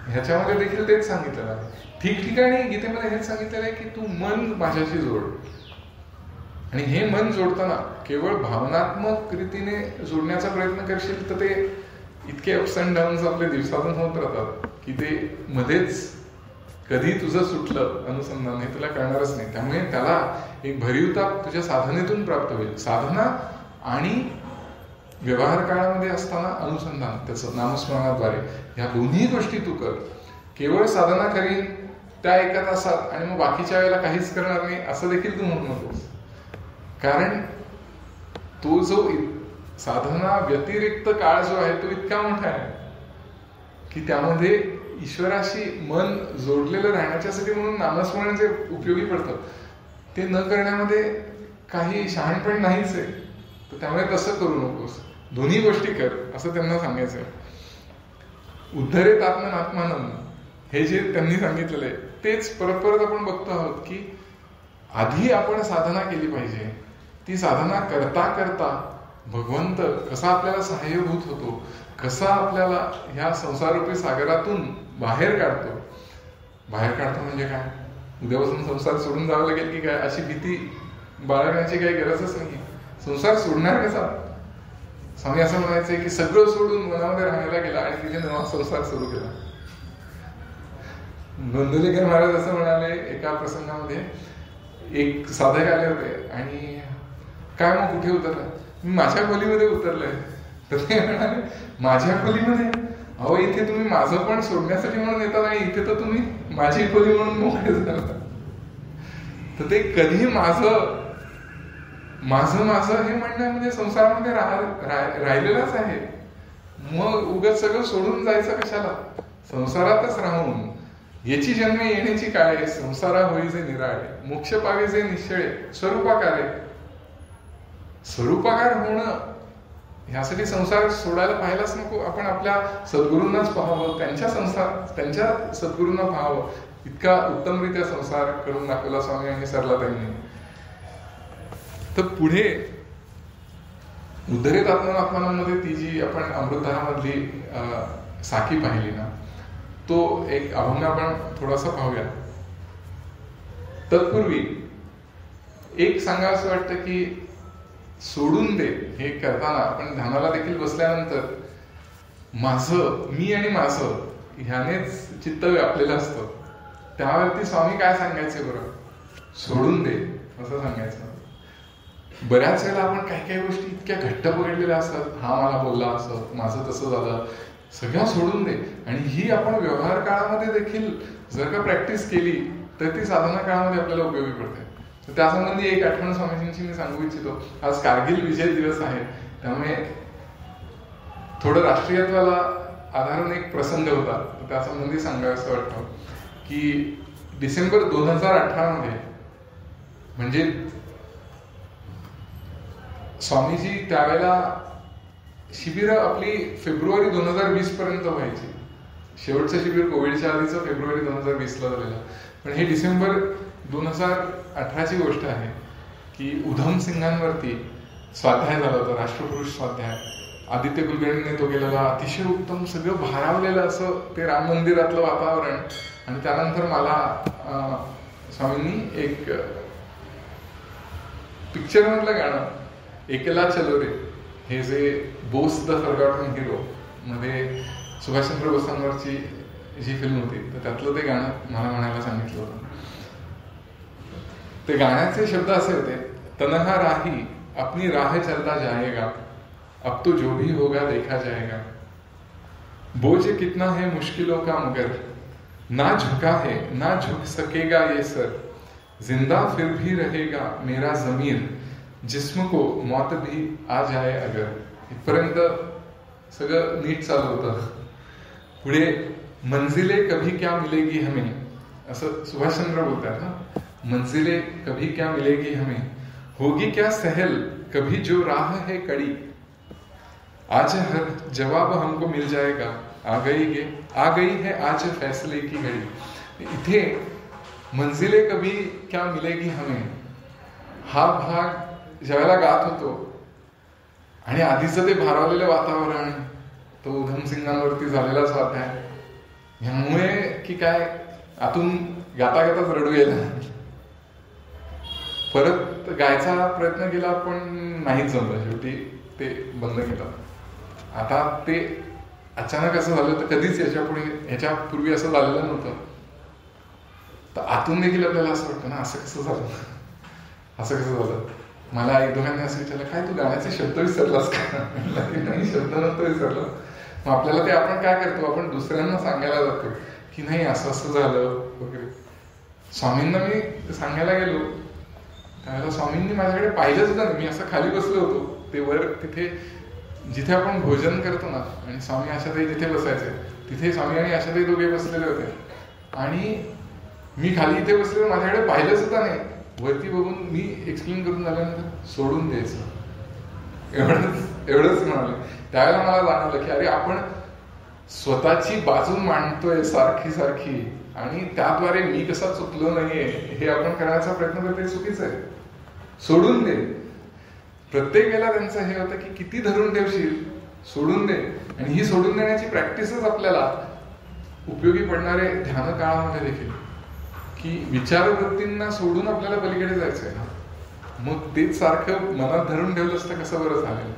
ह्याच्यामध्ये देखील तेच सांगितलेलं आहे. ठिकठिकाणी गीतेमध्ये हेच सांगितलेलं आहे की तू मन माझ्याशी जोड. आणि हे मन जोडताना केवळ भावनात्मक रीतीने जोडण्याचा प्रयत्न करशील तर ते इतके अप्स अँड डाऊन्स आपले दिवसातून होत राहतात की ते मध्येच कधी तुझं सुटलं अनुसंधान हे तुला कळणारच नाही. त्यामुळे त्याला एक भरीवताप तुझ्या साधनेतून प्राप्त होईल. साधना आणि व्यवहार काळामध्ये असताना अनुसंधान त्याचं नामस्मरणाद्वारे, ह्या दोन्ही गोष्टी तू कर. केवळ साधना करीन त्या 1 तासात आणि मग बाकीच्या वेळेला काहीच करणार नाही असं देखील तू म्हणू नकोस. कारण तो जो साधना व्यतिरिक्त काळ जो आहे तो इतका मोठा आहे की त्यामध्ये ईश्वराशी मन जोडलेलं राहण्याच्यासाठी म्हणून नामस्मरण जे उपयोगी पडतं ते न करण्यामध्ये काही शहाणपण नाहीच आहे. तर त्यामुळे तसं करू नकोस, दोन्ही गोष्टी कर असं त्यांना सांगायचं. उद्धरेत आत्मनात्मानं हे जे त्यांनी सांगितलेलं आहे तेच परत परत आपण बघतो आहोत की आधी आपण साधना केली पाहिजे. ती साधना करता करता भगवंत कसा आपल्याला सहाय्यभूत होतो, कसा आपल्याला ह्या संसाररूपी सागरातून बाहेर काढतो. बाहेर काढतो म्हणजे काय, उद्यापासून संसार सोडून जावं लागेल की काय अशी भीती बाळगण्याची काही गरजच नाही. संसार सोडणार कसा? स्वामी असं म्हणायचंय की सगळं सोडून मनामध्ये राहायला गेला आणि तिथे नवा संसार सुरू केला. नंदुलेकर महाराज असं म्हणाले एका प्रसंगामध्ये, एक साधक आले होते आणि काय मग कुठे उतरला? मी माझ्या खोलीमध्ये उतरलोय. तर ते म्हणाले माझ्या खोलीमध्ये? अहो इथे तुम्ही माझं पण सोडण्यासाठी म्हणून येतात आणि इथे तर तुम्ही माझी खोली म्हणून मोकळे झाला. तर ते कधी माझं माझं माझं हे म्हणणं म्हणजे संसारामध्ये राहिलेलाच आहे. मग उगाच सगळं सोडून जायचं कशाला? संसारातच राहून याची जन्म येण्याची काय, संसारा होईचे निराळे, मोक्ष पावेचे निश्चळे, स्वरूपाकारे. स्वरूपाकार होणं ह्यासाठी संसार सोडायला पाहायलाच नको. आपण आपल्या सद्गुरूंनाच पाहावं, त्यांच्या सद्गुरूंना पाहावं. इतका उत्तमरित्या संसार करून दाखवला स्वामी आणि सरलाताईंनी. तर पुढे उद्धरेत आत्मनात्मानांमध्ये ती जी आपण अमृतधारामधली साखी पाहिली ना, तो एक अभंग आपण थोडासा पाहूया. तत्पूर्वी एक सांगा असं वाटतं की सोडून दे हे करताना आपण ध्यानाला देखील बसल्यानंतर माझं, मी आणि माझं ह्यानेच चित्त व्यापलेलं असतं. त्यावरती स्वामी काय सांगायचे बरं? सोडून दे असं सांगायचं. बऱ्याच वेळेला आपण काही काही गोष्टी इतक्या घट्ट पकडलेल्या असतात. हा मला बोलला असं, माझं तसं झालं, सगळं सोडून दे. आणि ही आपण व्यवहार काळामध्ये देखील जर का प्रॅक्टिस केली तर ती साधना काळामध्ये आपल्याला उपयोगी पडते. तर त्यासंबंधी एक आठवण स्वामीजींची मी सांगू इच्छितो. आज कारगिल विजय दिवस आहे, त्यामुळे थोडं राष्ट्रीयत्वाला आधारून एक प्रसंग होता, तर त्यासंबंधी सांगायचं वाटतं की डिसेंबर 2018 मध्ये म्हणजे स्वामीजी त्यावेळेला शिबिरं आपली फेब्रुवारी 2020 पर्यंत व्हायची. शेवटचं शिबिर कोविडच्या आधीचं फेब्रुवारी 2020 ला झालेलं. पण हे डिसेंबर 2018ची गोष्ट आहे की उधम सिंगांवरती स्वाध्याय झाला होता, राष्ट्रपुरुष स्वाध्याय. आदित्य कुलकर्णीने तो केलेला, अतिशय उत्तम, सगळं भारावलेलं असं ते राम मंदिरातलं वातावरण. आणि त्यानंतर मला स्वामींनी एक पिक्चर मधलं गाणं एकेला चलो रे, हे जे बोस द फॉरगॉटन हिरो मध्ये सुभाषचंद्र बोसांवरची जी फिल्म होती, तर त्यातलं ते गाणं मला म्हणायला सांगितलं होतं. ते गाण्याचे शब्द असे होते, तन्हा राही अपनी राह चलता जाएगा, अब तो जो भी होगा देखा जाएगा, बोझ कितना है मुश्किलों का मगर, ना झुका है ना झुक सकेगा ये सर, जिंदा फिर भी रहेगा मेरा जमीर, जिस्म को मौत भी आ जाए अगर. इथपर्यंत सगळं नीट चालू होतं. पुढे मंजिले कभी क्या मिलेगी हमें, असं सुभाषचंद्र बोलतात ना, मंजिले कभी क्या मिलेगी हमें, होगी क्या सहल कभी जो राह है कड़ी, आज हर जवाब हमको मिल जाएगा, आ गई है आज फैसले की घड़ी. इथे मंजिले कभी क्या मिलेगी हमें हा भाग ज्यावेळेला गात होतो आणि आधीचं ते भारावलेलं वातावरण, तो उधम सिंगांवरती झालेला स्वाध्याय, ह्यामुळे की काय आतून गाता गाताच रडू यायला. परत गायचा प्रयत्न केला पण नाहीच जमलं, शेवटी ते बंद केलं. आता ते अचानक असं झालं तर कधीच ह्याच्यापूर्वी असं झालेलं नव्हतं. तर आतून देखील आपल्याला असं वाटतं ना, असं कसं झालं, असं कसं झालं. मला एक दोघांनी असं विचारलं, काय तू गाण्याचे शब्द विसरलास का? नाही, शब्द नव्हतं विसरलं. मग आपल्याला ते आपण काय करतो, आपण दुसऱ्यांना सांगायला जातो की नाही असं असं झालं वगैरे. स्वामींना मी सांगायला गेलो त्यावेळेला स्वामींनी माझ्याकडे पाहिलं सुद्धा नाही. मी असं खाली बसलो होतो, ते वर तिथे जिथे आपण भोजन करतो ना, आणि स्वामी आशाताई जिथे बसायचे तिथे स्वामी आणि आशाताई दोघे बसलेले होते, आणि मी खाली इथे बसलेलो, माझ्याकडे पाहिलं सुद्धा नाही. वरती बघून मी एक्सप्लेन करून झाल्यानंतर सोडून द्यायचं एवढंच म्हणाले. त्यावेळेला मला जाणवलं की अरे आपण स्वतःची बाजू मांडतोय सारखी सारखी, आणि त्याद्वारे मी कसा चुकलो नाहीये हे आपण करण्याचा प्रयत्न करतोय, चुकीचं आहे. सोडून दे. प्रत्येक वेळेला त्यांचं हे होतं की किती धरून ठेवशील, सोडून दे. आणि ही सोडून देण्याची प्रॅक्टिसच आपल्याला उपयोगी पडणारे ध्यान काळामध्ये देखील, की विचारवृत्तींना सोडून आपल्याला पलीकडे जायचंय. मग तेच सारखं मनात धरून ठेवलं असतं कसं बरं झालं.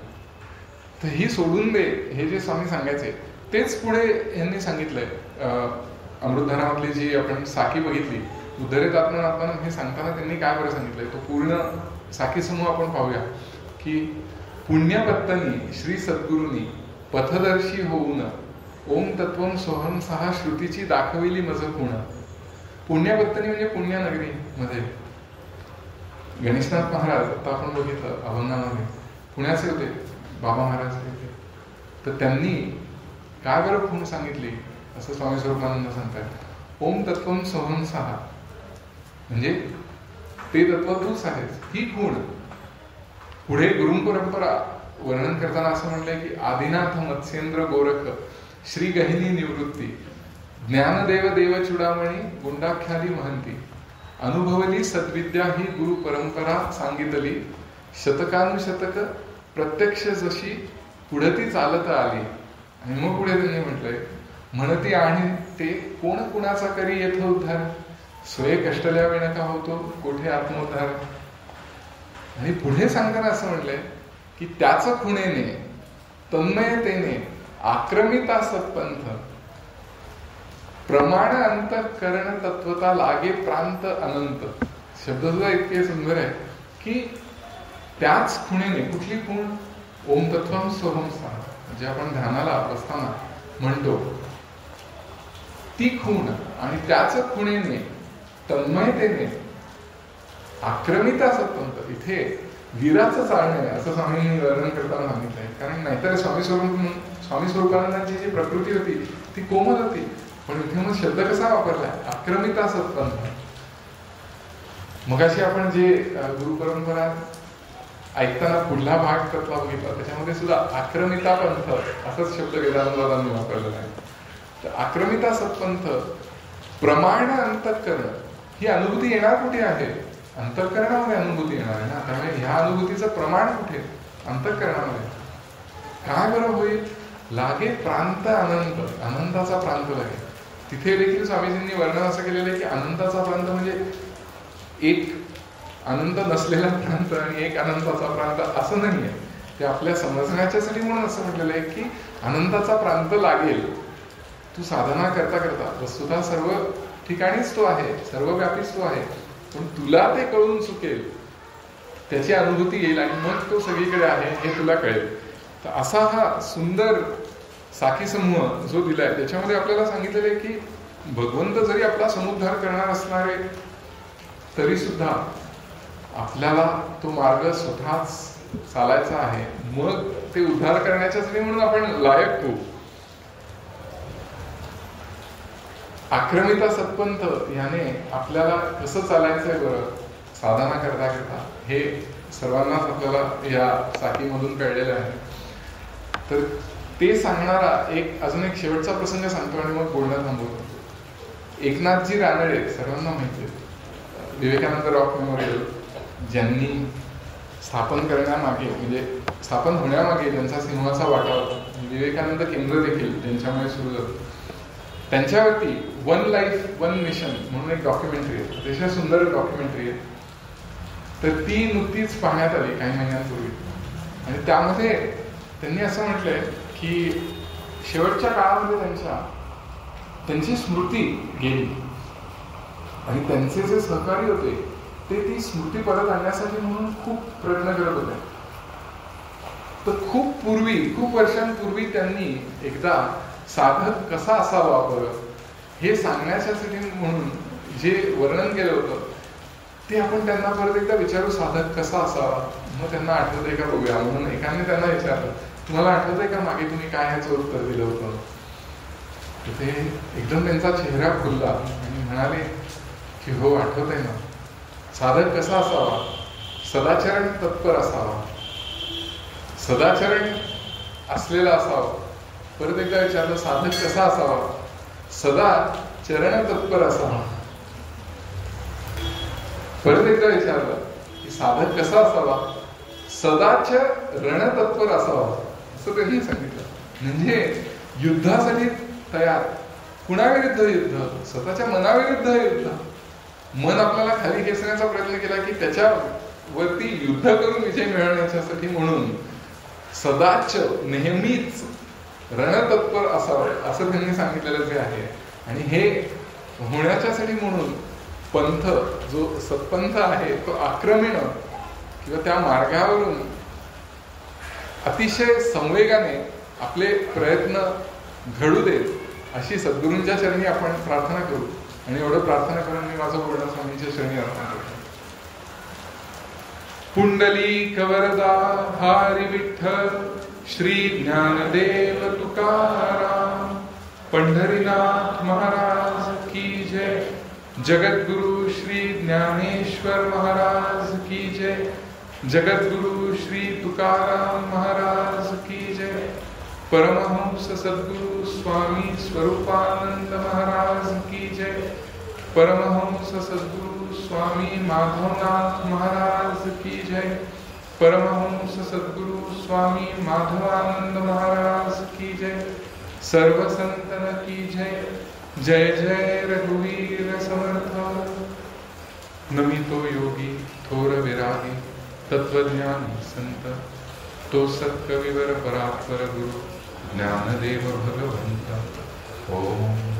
तर ही सोडून दे हे जे स्वामी सांगायचे तेच पुढे यांनी सांगितलंय. अमृतधारामधली जी आपण साखी बघितली, उद्धरेत आत्मनात्मानं, हे सांगताना त्यांनी काय बरं सांगितलंय तो पूर्ण साखी समूह आपण पाहूया. की पुण्यपत्तनी श्री सद्गुरूंनी पथदर्शी होऊन ओम तत्वम सोहम सहा श्रुतीची दाखविली मज गुण. पुण्यपत्तनी म्हणजे पुण्यनगरी मध्ये गणेशनाथ महाराज, आता आपण बघितलं अभंगामध्ये, पुण्याचे होते बाबा महाराज होते. तर त्यांनी काय बरं खूण सांगितली असं स्वामी स्वरूपानंद सांगतात. ओम तत्वम सोहम सहा म्हणजे ते तत्व तूच आहेस, ही खूण. पुढे गुरु परंपरा वर्णन करताना असं म्हणलंय की आदिनाथ मत्स्येंद्र गोरख श्री गहिनी निवृत्ती ज्ञानदेव देव चुडामणी गुंडाख्याली महंती अनुभवली सद्विद्या ही गुरु परंपरा सांगितली शतकानुशतक प्रत्यक्ष जशी पुढती चालत आली. आणि मग पुढे त्यांनी म्हटलंय म्हणती आणि ते कोण कुणाचा करी येथ उद्धार स्वय कष्टल्या विणका होतो कोठे आत्मोद्धार. आणि पुढे सांगताना असं म्हटलंय की त्याच खुणेने तन्मयतेने आक्रमिता सत्पंथ प्रमाण अंतःकरण तत्वता लागे प्रांत अनंत. शब्द सुद्धा इतके सुंदर आहे की त्याच खुणेने, कुठली खूण? ओम तत्वम सोहम सहा, म्हणजे आपण ध्यानाला बसताना म्हणतो ती खूण, आणि त्याच खुणेने तन्मयतेने आक्रमिता सत्पंथ. इथे वीराचं चालणं आहे असं स्वामींनी वर्णन करताना सांगितलंय. कारण नाहीतर स्वामी स्वरूपानंदांची जी प्रकृती होती ती कोमल होती, पण इथे मग शब्द कसा वापरलाय? आक्रमिता सत्पंथ. मगाशी आपण जे गुरु परंपरा ऐकताना पुढला भाग त्यातला बघितला, त्याच्यामध्ये सुद्धा आक्रमिता पंथ असाच शब्द वेदांतांनी वापरलेला आहे. तर आक्रमिता सत्पंथ प्रमाण अंतःकरण, ही अनुभूती येणार कुठे आहे? अंतःकरणामध्ये अनुभूती येणार आहे ना. त्यामुळे ह्या अनुभूतीचं प्रमाण कुठे? अंतःकरणामध्ये. काय बरं होईल? लागे प्रांत अनंत, अनंताचा प्रांत लागेल. तिथे देखील स्वामीजींनी वर्णन असं केलेलं आहे की अनंताचा प्रांत म्हणजे एक अनंत नसलेला प्रांत आणि एक अनंताचा प्रांत असं नाहीये. ते आपल्या समजण्याच्यासाठी म्हणून असं म्हटलेलं आहे की अनंताचा प्रांत लागेल. तू साधना करता करता वस्तुतः सर्व ठिकाणीच तो आहे, सर्वव्यापीच तो आहे, पण तुला ते कळून चुकेल, त्याची अनुभूती येईल आणि मग तो सगळीकडे आहे हे तुला कळेल. तर असा हा सुंदर साखी समूह जो दिलाय, त्याच्यामध्ये आपल्याला सांगितलेलं आहे की भगवंत जरी आपला समुद्धार करणार असणारे तरी सुद्धा आपल्याला तो मार्ग स्वतःच चालायचा आहे. मग ते उद्धार करण्याच्यासाठी म्हणून आपण लायक होऊ. आक्रमिता सत्पंथ याने आपल्याला कसं चालायचंय बरं साधना करता करता, हे सर्वांनाच आपल्याला या साखीमधून कळलेलं आहे. तर ते सांगणारा अजून एक शेवटचा प्रसंग सांगतो आणि मग बोलणं थांबवतो. एकनाथजी रानडे सर्वांना माहिती आहे, विवेकानंद रॉक मेमोरियल ज्यांनी स्थापन करण्यामागे, म्हणजे स्थापन होण्यामागे ज्यांचा सिंहाचा वाटा होता, विवेकानंद केंद्र देखील ज्यांच्यामुळे सुरू झालं, त्यांच्यावरती वन लाईफ वन मिशन म्हणून एक डॉक्युमेंटरी आहे. अतिशय सुंदर डॉक्युमेंटरी आहे. तर ती नुकतीच पाहण्यात आली काही महिन्यांपूर्वी. आणि त्यामध्ये त्यांनी असं म्हटलंय की शेवटच्या काळामध्ये त्यांची स्मृती गेली आणि त्यांचे जे सहकारी होते ते ती स्मृती परत आणण्यासाठी म्हणून खूप प्रयत्न करत होते. तर खूप वर्षांपूर्वी त्यांनी एकदा साधक कसा असावा बरं हे सांगण्यासाठी म्हणून जे वर्णन केलं होतं ते आपण त्यांना परत एकदा विचारू, साधक कसा असावा. मग त्यांना आठवतंय का बघूया म्हणून एकाने त्यांना विचारलं तुम्हाला आठवतंय का मागे तुम्ही काय ह्याचं उत्तर दिलं होतं? ते एकदम त्यांचा चेहरा खुलला आणि म्हणाले की हो आठवतंय ना. साधक कसा असावा? सदाचरण तत्पर असावा, सदाचरण असलेला असावा. परत एकदा विचारलं, साधक कसा असावा? सदा चरण तत्पर असावा. परत एकदा विचारलं की साधक कसा असावा? सदाच रणतत्पर असावा, असं त्यांनी सांगितलं. म्हणजे युद्धासाठी तयार. कुणाविरुद्ध युद्ध? स्वतःच्या मनाविरुद्ध युद्ध. मन आपल्याला खाली खेचण्याचा प्रयत्न केला की त्याच्यावरती युद्ध करून विजय मिळवण्यासाठी, म्हणून सदाच नेहमीच रणतत्पर असावं असं त्यांनी सांगितलेलं जे आहे. आणि हे होण्याच्यासाठी म्हणून पंथ, जो सत्पंथ आहे तो आक्रमण किंवा त्या मार्गावरून अतिशय संवेगाने आपले प्रयत्न घडू देत अशी सद्गुरूंच्या चरणी आपण प्रार्थना करू. आणि एवढं प्रार्थना करून मी माझं बोलणं स्वामींच्या चरणी अर्पण करतो. पुंडलिक वरदा हरी विठ्ठल श्री ज्ञानदेव तुकाराम, पंढरीनाथ महाराज की जय. जगद्गुरु श्री ज्ञानेश्वर महाराज की जय. जगद्गुरु श्री तुकाराम महाराज की जय. परमहंस सद्गुरु स्वामी स्वरूपानंद महाराज की जय. परमहंस सद्गुरु स्वामी माधवनाथ महाराज की जय. परमहंस सद्गुरु स्वामी माधवानंद महाराज की जय. सर्व संतन की जय. जय जय रघुवीर समर्थ. नमितो योगी थोर विरागी, तत्वज्ञानी संत, तो सत्कविवर परात्पर गुरु ज्ञानदेव भगवंत. ओम.